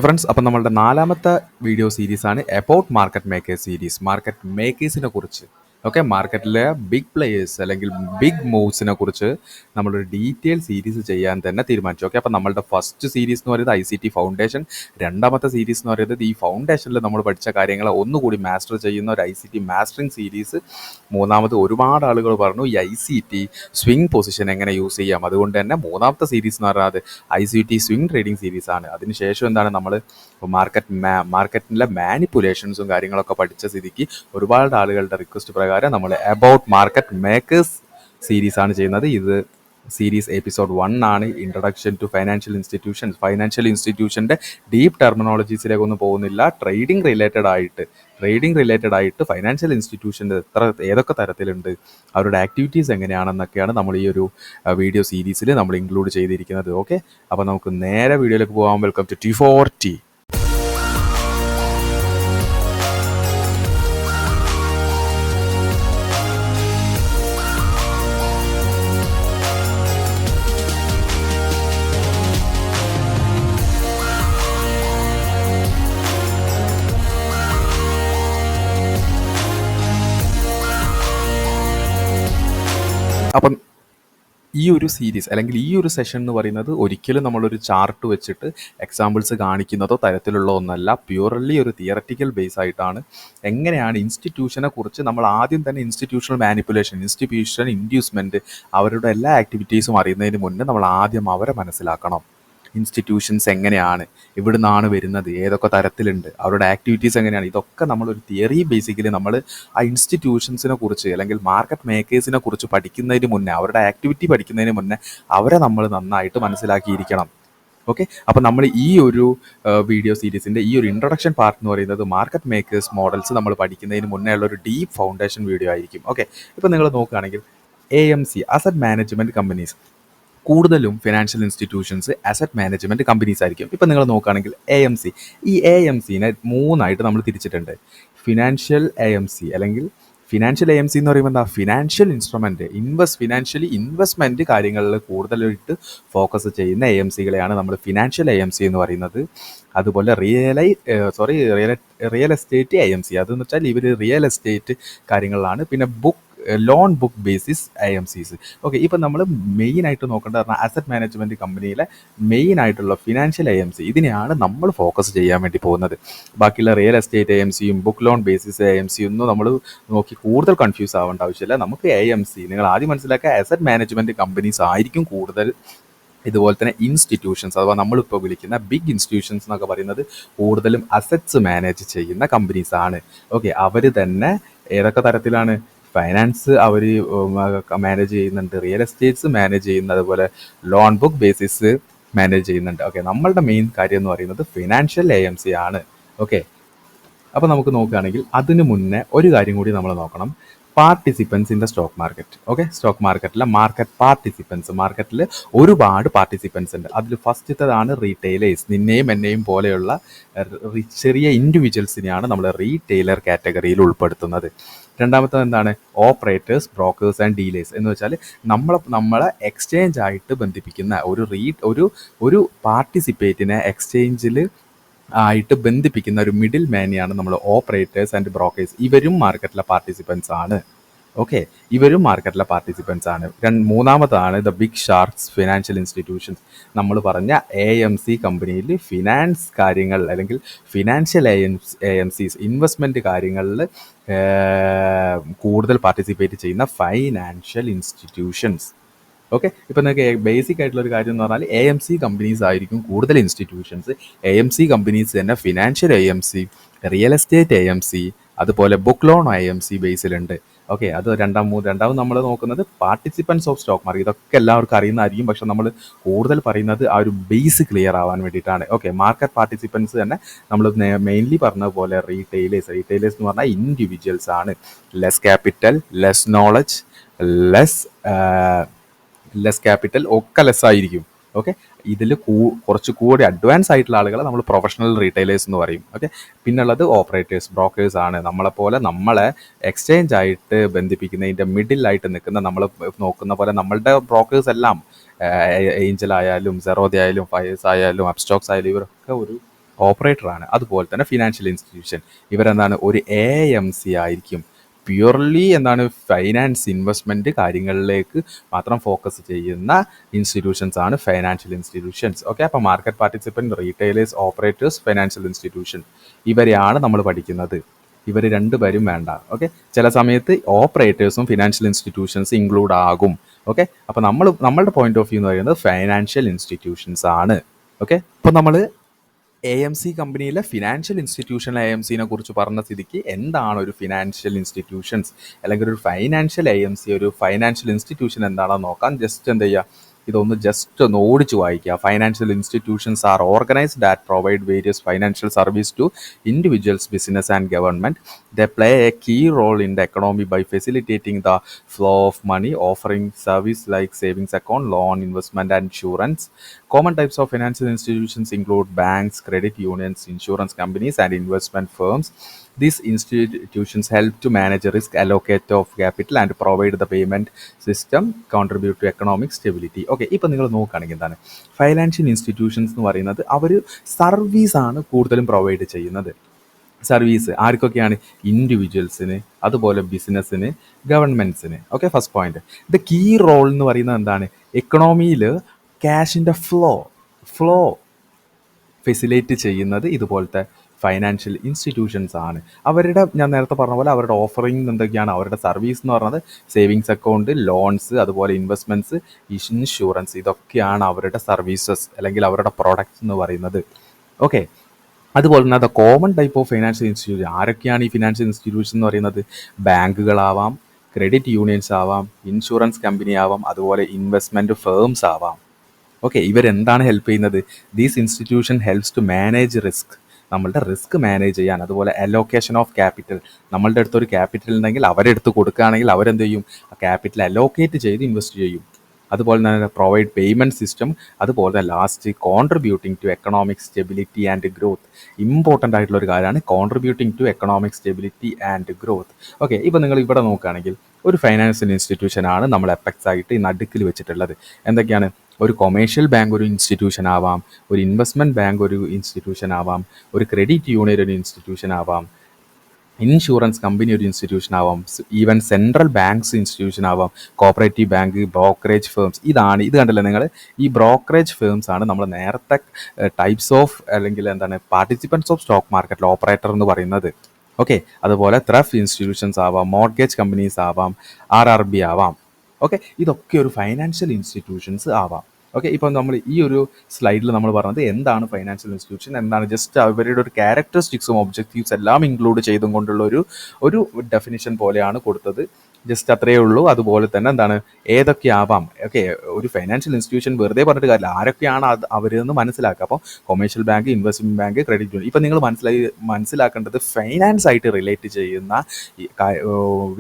Friends, അപ്പം നമ്മളുടെ നാലാമത്തെ വീഡിയോ സീരീസാണ് about market makers series. Market മേക്കേഴ്സിനെ കുറിച്ച്, ഓക്കെ, മാർക്കറ്റിലെ ബിഗ് പ്ലേയേഴ്സ് അല്ലെങ്കിൽ ബിഗ് മൂവ്സിനെ കുറിച്ച് നമ്മളൊരു ഡീറ്റെയിൽ സീരീസ് ചെയ്യാൻ തന്നെ തീരുമാനിച്ചു. ഓക്കെ, അപ്പം നമ്മളുടെ ഫസ്റ്റ് സീരീസ് എന്ന് പറയുന്നത് ICT ഫൗണ്ടേഷൻ, രണ്ടാമത്തെ സീരീസ് എന്ന് പറയുന്നത് ഈ ഫൗണ്ടേഷനിൽ നമ്മൾ പഠിച്ച കാര്യങ്ങളെ ഒന്നുകൂടി മാസ്റ്റർ ചെയ്യുന്ന ഒരു ICT മാസ്റ്ററിങ് സീരീസ്. മൂന്നാമത് ഒരുപാട് ആളുകൾ പറഞ്ഞു ഈ ICT സ്വിംഗ് പൊസിഷൻ എങ്ങനെ യൂസ് ചെയ്യാം. അതുകൊണ്ട് തന്നെ മൂന്നാമത്തെ സീരീസ് എന്ന് പറയുന്നത് ICT സ്വിംഗ് ട്രേഡിംഗ് സീരീസ് ആണ്. അതിനുശേഷം എന്താണ്, നമ്മൾ മാർക്കറ്റിലെ മാനിപ്പുലേഷൻസും കാര്യങ്ങളൊക്കെ പഠിച്ച സ്ഥിതിക്ക് ഒരുപാട് ആളുകളുടെ റിക്വസ്റ്റ് പ്രകാരം നമ്മൾ അബൌട്ട് മാർക്കറ്റ് മേക്കേഴ്സ് സീരീസ് ആണ് ചെയ്യുന്നത്. ഇത് സീരീസ് എപ്പിസോഡ് 1 ആണ്. ഇൻട്രൊഡക്ഷൻ ടു ഫൈനാൻഷ്യൽ ഇൻസ്റ്റിറ്റ്യൂഷൻ്റെ ഡീപ്പ് ടെർമിനോളജീസിലേക്കൊന്നും പോകുന്നില്ല. ട്രേഡിംഗ് റിലേറ്റഡ് ആയിട്ട് ഫൈനാൻഷ്യൽ ഇൻസ്റ്റിറ്റ്യൂഷൻ്റെ ഏതൊക്കെ തരത്തിലുണ്ട്, അവരുടെ ആക്ടിവിറ്റീസ് എങ്ങനെയാണെന്നൊക്കെയാണ് നമ്മൾ ഈ ഒരു വീഡിയോ സീരീസിൽ നമ്മൾ ഇൻക്ലൂഡ് ചെയ്തിരിക്കുന്നത്. ഓക്കെ, അപ്പോൾ നമുക്ക് നേരെ വീഡിയോയിലേക്ക് പോകാം. Welcome to T4T. അപ്പം ഈ ഒരു സീരീസ് അല്ലെങ്കിൽ ഈ ഒരു സെഷൻ എന്ന് പറയുന്നത് ഒരിക്കലും നമ്മളൊരു ചാർട്ട് വെച്ചിട്ട് എക്സാമ്പിൾസ് കാണിക്കുന്നതോ തരത്തിലുള്ള ഒന്നല്ല. പ്യൂർലി ഒരു തിയററ്റിക്കൽ ബേസ് ആയിട്ടാണ്. എങ്ങനെയാണ് ഇൻസ്റ്റിറ്റ്യൂഷനെ കുറിച്ച് നമ്മൾ ആദ്യം തന്നെ ഇൻസ്റ്റിറ്റ്യൂഷണൽ മാനിപ്പുലേഷൻ, ഇൻഡ്യൂസ്മെൻറ്റ്, അവരുടെ എല്ലാ ആക്ടിവിറ്റീസും അറിയുന്നതിന് മുന്നേ നമ്മൾ ആദ്യം അവരെ മനസ്സിലാക്കണം. ഇൻസ്റ്റിറ്റ്യൂഷൻസ് എങ്ങനെയാണ്, എവിടുന്നാണ് വരുന്നത്, ഏതൊക്കെ തരത്തിലുണ്ട്, അവരുടെ ആക്ടിവിറ്റീസ് എങ്ങനെയാണ്, ഇതൊക്കെ നമ്മളൊരു തിയറി ബേസിക്കലി നമ്മൾ ആ ഇൻസ്റ്റിറ്റ്യൂഷൻസിനെ കുറിച്ച് അല്ലെങ്കിൽ മാർക്കറ്റ് മേക്കേഴ്സിനെ കുറിച്ച് പഠിക്കുന്നതിന് മുന്നേ, അവരുടെ ആക്ടിവിറ്റി പഠിക്കുന്നതിന് മുന്നേ അവരെ നമ്മൾ നന്നായിട്ട് മനസ്സിലാക്കിയിരിക്കണം. ഓക്കെ, അപ്പോൾ നമ്മൾ ഈ ഒരു വീഡിയോ സീരീസിൻ്റെ ഈ ഒരു ഇൻട്രൊഡക്ഷൻ പാർട്ട് എന്ന് പറയുന്നത് മാർക്കറ്റ് മേക്കേഴ്സ് മോഡൽസ് നമ്മൾ പഠിക്കുന്നതിന് മുന്നേ ഉള്ള ഒരു ഡീപ്പ് ഫൗണ്ടേഷൻ വീഡിയോ ആയിരിക്കും. ഓക്കെ, ഇപ്പോൾ നിങ്ങൾ നോക്കുകയാണെങ്കിൽ AMC അസറ്റ് മാനേജ്മെൻറ്റ് കമ്പനീസ്, കൂടുതലും financial institutions asset management companies ആയിരിക്കും. ഇപ്പം നിങ്ങൾ നോക്കുകയാണെങ്കിൽ AMC, ഈ AMCനെ 3 നമ്മൾ തിരിച്ചിട്ടുണ്ട്. ഫിനാൻഷ്യൽ AMC അല്ലെങ്കിൽ ഫിനാൻഷ്യൽ AMC എന്ന് പറയുമ്പോൾ എന്താ, ഫിനാൻഷ്യൽ ഇൻസ്ട്രുമെൻറ്റ്, ഇൻവെസ്റ്റ്മെൻറ്റ് കാര്യങ്ങളിൽ കൂടുതലായിട്ട് ഫോക്കസ് ചെയ്യുന്ന AMCകളെയാണ് നമ്മൾ ഫിനാൻഷ്യൽ AMC എന്ന് പറയുന്നത്. അതുപോലെ റിയൽ എസ്റ്റേറ്റ് AMC, അതെന്ന് വെച്ചാൽ ഇവർ റിയൽ എസ്റ്റേറ്റ് കാര്യങ്ങളിലാണ്. പിന്നെ loan book basis AMCs. Okay, ഇപ്പം നമ്മൾ മെയിനായിട്ട് നോക്കേണ്ടത് പറഞ്ഞാൽ അസറ്റ് മാനേജ്മെൻറ്റ് കമ്പനിയിലെ മെയിനായിട്ടുള്ള ഫിനാൻഷ്യൽ AMC, ഇതിനെയാണ് നമ്മൾ ഫോക്കസ് ചെയ്യാൻ വേണ്ടി പോകുന്നത്. ബാക്കിയുള്ള റിയൽ എസ്റ്റേറ്റ് AMCയും ബുക്ക് ലോൺ ബേസിസ് AMC ഒന്നും നമ്മൾ നോക്കി കൂടുതൽ കൺഫ്യൂസ് ആവേണ്ട ആവശ്യമില്ല. നമുക്ക് AMC നിങ്ങൾ ആദ്യം മനസ്സിലാക്കുക, അസറ്റ് മാനേജ്മെൻറ്റ് കമ്പനീസ് ആയിരിക്കും കൂടുതൽ. ഇതുപോലെ തന്നെ ഇൻസ്റ്റിറ്റ്യൂഷൻസ്, അഥവാ നമ്മളിപ്പോൾ വിളിക്കുന്ന ബിഗ് ഇൻസ്റ്റിറ്റ്യൂഷൻസ് എന്നൊക്കെ പറയുന്നത് കൂടുതലും അസറ്റ്സ് മാനേജ് ചെയ്യുന്ന കമ്പനീസ് ആണ്. ഓക്കെ, അവർ തന്നെ ഏതൊക്കെ തരത്തിലാണ്, ഫൈനാൻസ് അവർ മാനേജ് ചെയ്യുന്നുണ്ട്, റിയൽ എസ്റ്റേറ്റ്സ് മാനേജ് ചെയ്യുന്നത്, അതുപോലെ ലോൺ ബുക്ക് ബേസിസ് മാനേജ് ചെയ്യുന്നുണ്ട്. ഓക്കെ, നമ്മളുടെ മെയിൻ കാര്യം എന്ന് പറയുന്നത് ഫിനാൻഷ്യൽ AMC ആണ്. ഓക്കെ, അപ്പോൾ നമുക്ക് നോക്കുകയാണെങ്കിൽ അതിന് മുന്നേ ഒരു കാര്യം കൂടി നമ്മൾ നോക്കണം. Participants in the stock market. Okay, stock മാർക്കറ്റിലെ മാർക്കറ്റിൽ ഒരുപാട് പാർട്ടിസിപ്പൻസ് ഉണ്ട്. അതിൽ ഫസ്റ്റത്തേതാണ് റീറ്റെയിലേഴ്സ്. നിന്നെയും എന്നെയും പോലെയുള്ള ചെറിയ ഇൻഡിവിജ്വൽസിനെയാണ് നമ്മൾ റീറ്റെയിലർ കാറ്റഗറിയിൽ ഉൾപ്പെടുത്തുന്നത്. രണ്ടാമത്തത് എന്താണ്, ഓപ്പറേറ്റേഴ്സ്, ബ്രോക്കേഴ്സ് ആൻഡ് ഡീലേഴ്സ് എന്ന് വെച്ചാൽ നമ്മളെ എക്സ്ചേഞ്ച് ആയിട്ട് ബന്ധിപ്പിക്കുന്ന ഒരു പാർട്ടിസിപ്പേറ്റിനെ എക്സ്ചേഞ്ചിൽ ആയിട്ട് ബന്ധിപ്പിക്കുന്ന ഒരു മിഡിൽ മാനെയാണ് നമ്മൾ ഓപ്പറേറ്റേഴ്സ് ആൻഡ് ബ്രോക്കേഴ്സ്. ഇവരും മാർക്കറ്റിലെ പാർട്ടിസിപ്പൻസ് ആണ്. ഓക്കെ, ഇവരും മാർക്കറ്റിലെ പാർട്ടിസിപ്പൻസ് ആണ്. മൂന്നാമതാണ് the big sharks financial institutions. നമ്മൾ പറഞ്ഞ AMC കമ്പനിയിൽ ഫിനാൻസ് കാര്യങ്ങൾ അല്ലെങ്കിൽ ഫിനാൻഷ്യൽ AMCs ഇൻവെസ്റ്റ്മെൻറ്റ് കാര്യങ്ങളിൽ കൂടുതൽ പാർട്ടിസിപ്പേറ്റ് ചെയ്യുന്ന ഫൈനാൻഷ്യൽ ഇൻസ്റ്റിറ്റ്യൂഷൻസ്. ഓക്കെ, ഇപ്പം നിങ്ങൾക്ക് ബേസിക് ആയിട്ടുള്ളൊരു കാര്യം എന്ന് പറഞ്ഞാൽ AMC കമ്പനീസ് ആയിരിക്കും കൂടുതൽ ഇൻസ്റ്റിറ്റ്യൂഷൻസ്. AMC കമ്പനീസ് തന്നെ financial AMC, real estate AMC, അതുപോലെ ബുക്ക് ലോൺ AMC ബേസിലുണ്ട്. ഓക്കെ, അത് രണ്ടാമത് നമ്മൾ നോക്കുന്നത് പാർട്ടിസിപ്പൻസ് ഓഫ് സ്റ്റോക്ക് മാർക്കറ്റ്. ഇതൊക്കെ എല്ലാവർക്കും അറിയുന്നതായിരിക്കും, പക്ഷെ നമ്മൾ കൂടുതൽ പറയുന്നത് ആ ഒരു ബേസ് ക്ലിയർ ആവാൻ വേണ്ടിയിട്ടാണ്. ഓക്കെ, മാർക്കറ്റ് പാർട്ടിസിപ്പൻസ് തന്നെ നമ്മൾ മെയിൻലി പറഞ്ഞ പോലെ റീറ്റെയിലേഴ്സ് എന്ന് പറഞ്ഞാൽ ഇൻഡിവിജ്വൽസ് ആണ്. Less capital, less knowledge, less capital ഒക്കെ ലെസ് ആയിരിക്കും. ഓക്കെ, ഇതിൽ കുറച്ച് കൂടി അഡ്വാൻസ് ആയിട്ടുള്ള ആളുകളെ നമ്മൾ പ്രൊഫഷണൽ റീറ്റെയിലേഴ്സ് എന്ന് പറയും. ഓക്കെ, പിന്നുള്ളത് ഓപ്പറേറ്റേഴ്സ്, ബ്രോക്കേഴ്സ് ആണ്. നമ്മളെ എക്സ്ചേഞ്ച് ആയിട്ട് ബന്ധിപ്പിക്കുന്നതിൻ്റെ മിഡിലായിട്ട് നിൽക്കുന്ന, നമ്മൾ നോക്കുന്ന പോലെ നമ്മളുടെ ബ്രോക്കേഴ്സ് എല്ലാം ഏഞ്ചൽ ആയാലും, സെറോദ ആയാലും, ഫയേഴ്സ് ആയാലും, അപ്സ്റ്റോക്സ് ആയാലും, ഇവരൊക്കെ ഒരു ഓപ്പറേറ്ററാണ്. അതുപോലെ തന്നെ ഫിനാൻഷ്യൽ ഇൻസ്റ്റിറ്റ്യൂഷൻ ഇവരെന്താണ് ഒരു AMC ആയിരിക്കും. പ്യുവർലി എന്താണ് ഫൈനാൻസ് ഇൻവെസ്റ്റ്മെൻറ്റ് കാര്യങ്ങളിലേക്ക് മാത്രം ഫോക്കസ് ചെയ്യുന്ന ഇൻസ്റ്റിറ്റ്യൂഷൻസ് ആണ് ഫൈനാൻഷ്യൽ ഇൻസ്റ്റിറ്റ്യൂഷൻസ്. ഓക്കെ, അപ്പോൾ market participant, retailers, operators, financial institution ഇവരെയാണ് നമ്മൾ പഠിക്കുന്നത്. ഇവർ രണ്ടുപേരും വേണ്ട. ഓക്കെ, ചില സമയത്ത് ഓപ്പറേറ്റേഴ്സും ഫിനാൻഷ്യൽ ഇൻസ്റ്റിറ്റ്യൂഷൻസ് ഇൻക്ലൂഡ് ആകും. ഓക്കെ, അപ്പോൾ നമ്മളുടെ പോയിന്റ് ഓഫ് വ്യൂ എന്ന് പറയുന്നത് ഫൈനാൻഷ്യൽ ഇൻസ്റ്റിറ്റ്യൂഷൻസ് ആണ്. ഓക്കെ, അപ്പോൾ നമ്മൾ AMC കമ്പനിയിലെ ഫിനാൻഷ്യൽ ഇൻസ്റ്റിറ്റ്യൂഷൻ AMCനെ കുറിച്ച് പറഞ്ഞ സ്ഥിതിക്ക് എന്താണ് ഒരു ഫിനാൻഷ്യൽ ഇൻസ്റ്റിറ്റ്യൂഷൻസ് അല്ലെങ്കിൽ ഒരു ഫൈനാൻഷ്യൽ AMC, ഒരു ഫൈനാൻഷ്യൽ ഇൻസ്റ്റിറ്റ്യൂഷൻ എന്താണെന്ന് നോക്കാം. ജസ്റ്റ് എന്ത് ചെയ്യുക, ഇതൊന്ന് ജസ്റ്റ് ഒന്ന് ഓടിച്ചു വായിക്കുക. Financial institutions are organised that provide various financial service to individuals, business and government. They play a key role in the economy by facilitating the flow of money, offering service like savings account, loan, investment, and insurance. Common types of financial institutions include banks, credit unions, insurance companies, and investment firms. These institutions help to manage risk, allocate of capital, and provide the payment system, contribute to economic stability. Okay, ഇപ്പം നിങ്ങൾ നോക്കുകയാണെങ്കിൽ എന്താണ് financial institutions എന്ന് പറയുന്നത്, അവർ സർവീസാണ് കൂടുതലും provide ചെയ്യുന്നത്. Service ആർക്കൊക്കെയാണ്? ഇൻഡിവിജ്വൽസിന്, അതുപോലെ ബിസിനസ്സിന്, ഗവൺമെൻറ്റ്സിന്. Okay, first point. The key role എന്ന് പറയുന്നത് എന്താണ്? എക്കണോമിയിൽ ക്യാഷിൻ്റെ ഫ്ലോ ഫെസിലിറ്റേറ്റ് ചെയ്യുന്നത് ഇതുപോലത്തെ ഫൈനാൻഷ്യൽ ഇൻസ്റ്റിറ്റ്യൂഷൻസ് ആണ്. ഞാൻ നേരത്തെ പറഞ്ഞ പോലെ അവരുടെ ഓഫറിങ് എന്തൊക്കെയാണ്? അവരുടെ സർവീസ് എന്ന് പറയുന്നത് സേവിങ്സ് അക്കൗണ്ട്, ലോൺസ്, അതുപോലെ ഇൻവെസ്റ്റ്മെൻറ്റ്സ്, ഇൻഷുറൻസ്, ഇതൊക്കെയാണ് അവരുടെ സർവീസസ് അല്ലെങ്കിൽ അവരുടെ പ്രോഡക്റ്റ്സ് എന്ന് പറയുന്നത്. ഓക്കെ, അതുപോലെ തന്നെ the common type of financial institution. ആരൊക്കെയാണ് ഈ ഫിനാൻഷ്യൽ ഇൻസ്റ്റിറ്റ്യൂഷൻ എന്ന് പറയുന്നത്? ബാങ്കുകളാവാം, ക്രെഡിറ്റ് യൂണിയൻസ് ആവാം, ഇൻഷുറൻസ് കമ്പനി ആവാം, അതുപോലെ ഇൻവെസ്റ്റ്മെൻറ്റ് ഫേംസ് ആവാം. ഓക്കെ, ഇവരെന്താണ് ഹെൽപ്പ് ചെയ്യുന്നത്? These institution helps to manage risk, നമ്മളുടെ റിസ്ക് മാനേജ് ചെയ്യാൻ. അതുപോലെ അലോക്കേഷൻ ഓഫ് ക്യാപിറ്റൽ, നമ്മളുടെ അടുത്തൊരു ക്യാപിറ്റൽ ഉണ്ടെങ്കിൽ അവരെടുത്ത് കൊടുക്കുകയാണെങ്കിൽ അവരെന്ത് ചെയ്യും? ആ ക്യാപിറ്റൽ അലോക്കേറ്റ് ചെയ്ത് ഇൻവെസ്റ്റ് ചെയ്യും. അതുപോലെ തന്നെ പ്രൊവൈഡ് പേയ്മെൻറ്റ് സിസ്റ്റം, അതുപോലെ തന്നെ last contributing to economic stability and growth. Important ആയിട്ടുള്ള ഒരു കാര്യമാണ് contributing to economic stability and growth. Okay, ഇപ്പോൾ നിങ്ങൾ ഇവിടെ നോക്കുകയാണെങ്കിൽ ഒരു ഫൈനാൻഷ്യൽ ഇൻസ്റ്റിറ്റ്യൂഷനാണ് നമ്മൾ എഫക്ട്സ് ആയിട്ട് ഈ നടുക്കിൽ വെച്ചിട്ടുള്ളത്. എന്തൊക്കെയാണ്? ഒരു കൊമേഴ്ഷ്യൽ ബാങ്ക് ഒരു ഇൻസ്റ്റിറ്റ്യൂഷൻ ആവാം, ഒരു ഇൻവെസ്റ്റ്മെൻറ്റ് ബാങ്ക് ഒരു ഇൻസ്റ്റിറ്റ്യൂഷൻ ആവാം, ഒരു ക്രെഡിറ്റ് യൂണിയൻ ഒരു ഇൻസ്റ്റിറ്റ്യൂഷൻ ആവാം, ഇൻഷുറൻസ് കമ്പനി ഒരു ഇൻസ്റ്റിറ്റ്യൂഷൻ ആവാം, ഈവൻ സെൻട്രൽ ബാങ്ക്സ് ഇൻസ്റ്റിറ്റ്യൂഷൻ ആവാം, കോപ്പറേറ്റീവ് ബാങ്ക്, ബ്രോക്കറേജ് ഫേംസ്. ഇത് കണ്ടല്ലേ നിങ്ങൾ? ഈ ബ്രോക്കറേജ് ഫേംസ് ആണ് നമ്മൾ നേരത്തെ ടൈപ്സ് ഓഫ് അല്ലെങ്കിൽ എന്താണ് പാർട്ടിസിപ്പൻസ് ഓഫ് സ്റ്റോക്ക് മാർക്കറ്റിൽ ഓപ്പറേറ്റർ എന്ന് പറയുന്നത്. ഓക്കെ, അതുപോലെ ത്രഫ് ഇൻസ്റ്റിറ്റ്യൂഷൻസ് ആവാം, മോർഗേജ് കമ്പനീസ് ആവാം, RRB ആവാം. ഓക്കെ, ഇതൊക്കെ ഒരു ഫൈനാൻഷ്യൽ ഇൻസ്റ്റിറ്റ്യൂഷൻസ് ആവാം. ഓക്കെ, ഇപ്പം നമ്മൾ ഈ ഒരു സ്ലൈഡിൽ നമ്മൾ പറഞ്ഞത് എന്താണ് ഫൈനാൻഷ്യൽ ഇൻസ്റ്റിറ്റ്യൂഷൻ, എന്താണ് ജസ്റ്റ് അവരുടെ ഒരു ക്യാരക്ടറിസ്റ്റിക്സും ഒബ്ജക്റ്റീവ്സ് എല്ലാം ഇൻക്ലൂഡ് ചെയ്തും കൊണ്ടുള്ള ഒരു ഡെഫിനിഷൻ പോലെയാണ് കൊടുത്തത്. ജസ്റ്റ് അത്രയേ ഉള്ളൂ. അതുപോലെ തന്നെ എന്താണ് ഏതൊക്കെ ആവാം. ഓക്കെ, ഒരു ഫൈനാൻഷ്യൽ ഇൻസ്റ്റിറ്റ്യൂഷൻ വെറുതെ പറഞ്ഞിട്ട് കാര്യമില്ല, ആരൊക്കെയാണ് അവരെന്ന് മനസ്സിലാക്കുക. അപ്പോൾ commercial bank, investment bank, credit union. ഇപ്പം നിങ്ങൾ മനസ്സിലാക്കേണ്ടത് ഫൈനാൻസ് ആയിട്ട് റിലേറ്റ് ചെയ്യുന്ന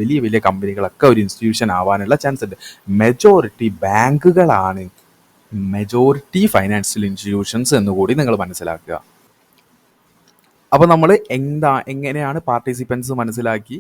വലിയ വലിയ കമ്പനികളൊക്കെ ഒരു ഇൻസ്റ്റിറ്റ്യൂഷൻ ആവാനുള്ള ചാൻസ് ഉണ്ട്. മെജോറിറ്റി ഫൈനാൻഷ്യൽ ഇൻസ്റ്റിറ്റ്യൂഷൻസ് എന്നുകൂടി നിങ്ങൾ മനസ്സിലാക്കുക. അപ്പോൾ നമ്മൾ എങ്ങനെയാണ് പാർട്ടിസിപ്പൻസ് മനസ്സിലാക്കി,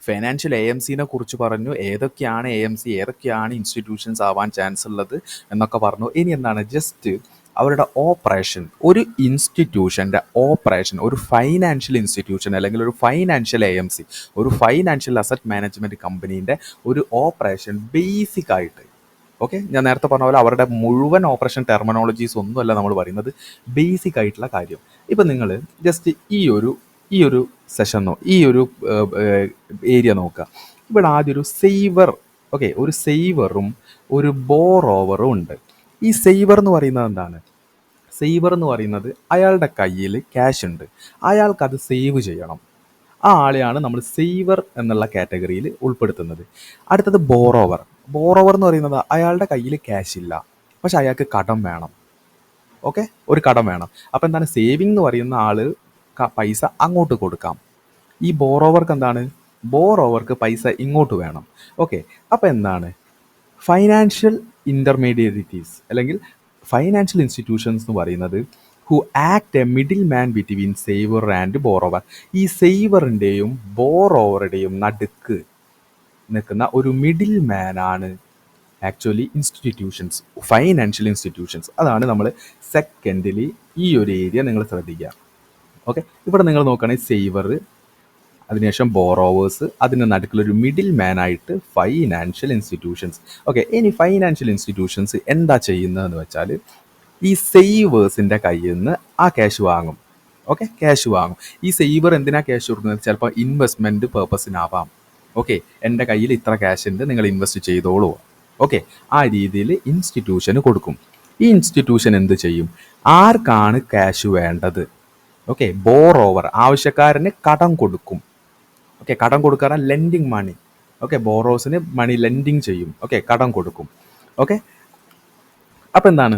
ഫൈനാൻഷ്യൽ AMCനെ കുറിച്ച് പറഞ്ഞു, ഏതൊക്കെയാണ് AMC, ഏതൊക്കെയാണ് ഇൻസ്റ്റിറ്റ്യൂഷൻസ് ആവാൻ ചാൻസ് ഉള്ളത് എന്നൊക്കെ പറഞ്ഞു. ഇനി എന്താണ് ജസ്റ്റ് അവരുടെ ഓപ്പറേഷൻ, ഒരു ഇൻസ്റ്റിറ്റ്യൂഷൻ്റെ ഓപ്പറേഷൻ, ഒരു ഫൈനാൻഷ്യൽ ഇൻസ്റ്റിറ്റ്യൂഷൻ അല്ലെങ്കിൽ ഒരു ഫൈനാൻഷ്യൽ AMC, ഒരു ഫൈനാൻഷ്യൽ അസറ്റ് മാനേജ്മെൻറ്റ് കമ്പനീൻ്റെ ഒരു ഓപ്പറേഷൻ ബേസിക് ആയിട്ട്. ഓക്കെ, ഞാൻ നേരത്തെ പറഞ്ഞ പോലെ അവരുടെ മുഴുവൻ ഓപ്പറേഷൻ ടെർമിനോളജീസ് ഒന്നുമല്ല നമ്മൾ പറയുന്നത്, ബേസിക് ആയിട്ടുള്ള കാര്യം. ഇപ്പം നിങ്ങൾ ജസ്റ്റ് ഈ ഒരു സെഷൻ ഈ ഒരു ഏരിയ നോക്കുക. ഇവിടെ ആദ്യം ഒരു സേവർ, ഓക്കെ, ഒരു സേവറും ഒരു ബോറോവറും ഉണ്ട്. ഈ സേവർ എന്ന് പറയുന്നത് എന്താണ്? സേവർ എന്ന് പറയുന്നത് അയാളുടെ കയ്യിൽ ക്യാഷ് ഉണ്ട്, അയാൾക്കത് സേവ് ചെയ്യണം. ആ ആളെയാണ് നമ്മൾ സേവർ എന്നുള്ള കാറ്റഗറിയിൽ ഉൾപ്പെടുത്തുന്നത്. അടുത്തത് ബോറോവർ. ബോറോവർ എന്ന് പറയുന്നത് അയാളുടെ കയ്യിൽ ക്യാഷ് ഇല്ല, പക്ഷെ അയാൾക്ക് കടം വേണം. ഓക്കെ, ഒരു കടം വേണം. അപ്പോൾ എന്താണ്? സേവിങ് എന്ന് പറയുന്ന ആൾ പൈസ അങ്ങോട്ട് കൊടുക്കാം. ഈ ബോറോവർക്ക് എന്താണ്? ബോറോവർക്ക് പൈസ ഇങ്ങോട്ട് വേണം. ഓക്കെ, അപ്പോൾ എന്താണ്? ഫൈനാൻഷ്യൽ ഇൻ്റർമീഡിയറ്റീസ് അല്ലെങ്കിൽ ഫൈനാൻഷ്യൽ ഇൻസ്റ്റിറ്റ്യൂഷൻസ് എന്ന് പറയുന്നത് who act a middle man between saver and borrower. ഈ സേവറിൻ്റെയും ബോറോവറുടെയും നടുക്ക് നിൽക്കുന്ന ഒരു മിഡിൽ മാനാണ് ആക്ച്വലി ഇൻസ്റ്റിറ്റ്യൂഷൻസ്, ഫൈനാൻഷ്യൽ ഇൻസ്റ്റിറ്റ്യൂഷൻസ്. അതാണ് നമ്മൾ സെക്കൻഡിൽ ഈ ഒരു ഏരിയ നിങ്ങൾ ശ്രദ്ധിക്കുക. ഓക്കെ, ഇവിടെ നിങ്ങൾ നോക്കുകയാണെങ്കിൽ സേവർ, അതിനുശേഷം ബോറോവേഴ്സ്, അതിൻ്റെ നടുക്കിലൊരു മിഡിൽ മാൻ ആയിട്ട് ഫൈനാൻഷ്യൽ ഇൻസ്റ്റിറ്റ്യൂഷൻസ്. ഓക്കെ, ഇനി ഫൈനാൻഷ്യൽ ഇൻസ്റ്റിറ്റ്യൂഷൻസ് എന്താ ചെയ്യുന്നതെന്ന് വെച്ചാൽ ഈ സേവേഴ്സിൻ്റെ കയ്യിൽ നിന്ന് ആ ക്യാഷ് വാങ്ങും. ഓക്കെ, ക്യാഷ് വാങ്ങും. ഈ സേവർ എന്തിനാ ക്യാഷ് കൊടുക്കുന്നത്? ചിലപ്പോൾ ഇൻവെസ്റ്റ്മെൻറ്റ് പേർപ്പസിനാവാം. ഓക്കെ, എൻ്റെ കയ്യിൽ ഇത്ര ക്യാഷ് ഉണ്ട്, നിങ്ങൾ ഇൻവെസ്റ്റ് ചെയ്തോളൂ. ഓക്കെ, ആ രീതിയിൽ ഇൻസ്റ്റിറ്റ്യൂഷന് കൊടുക്കും. ഈ ഇൻസ്റ്റിറ്റ്യൂഷൻ എന്ത് ചെയ്യും? ആർക്കാണ് ക്യാഷ് വേണ്ടത്? ഓക്കെ, ബോറോവർ, ആവശ്യക്കാരന് കടം കൊടുക്കും. ഓക്കെ, കടം കൊടുക്കാൻ ലെൻഡിങ് മണി. ഓക്കെ, ബോറോസിന് മണി ലെൻഡിങ് ചെയ്യും. ഓക്കെ, കടം കൊടുക്കും. ഓക്കെ, അപ്പം എന്താണ്,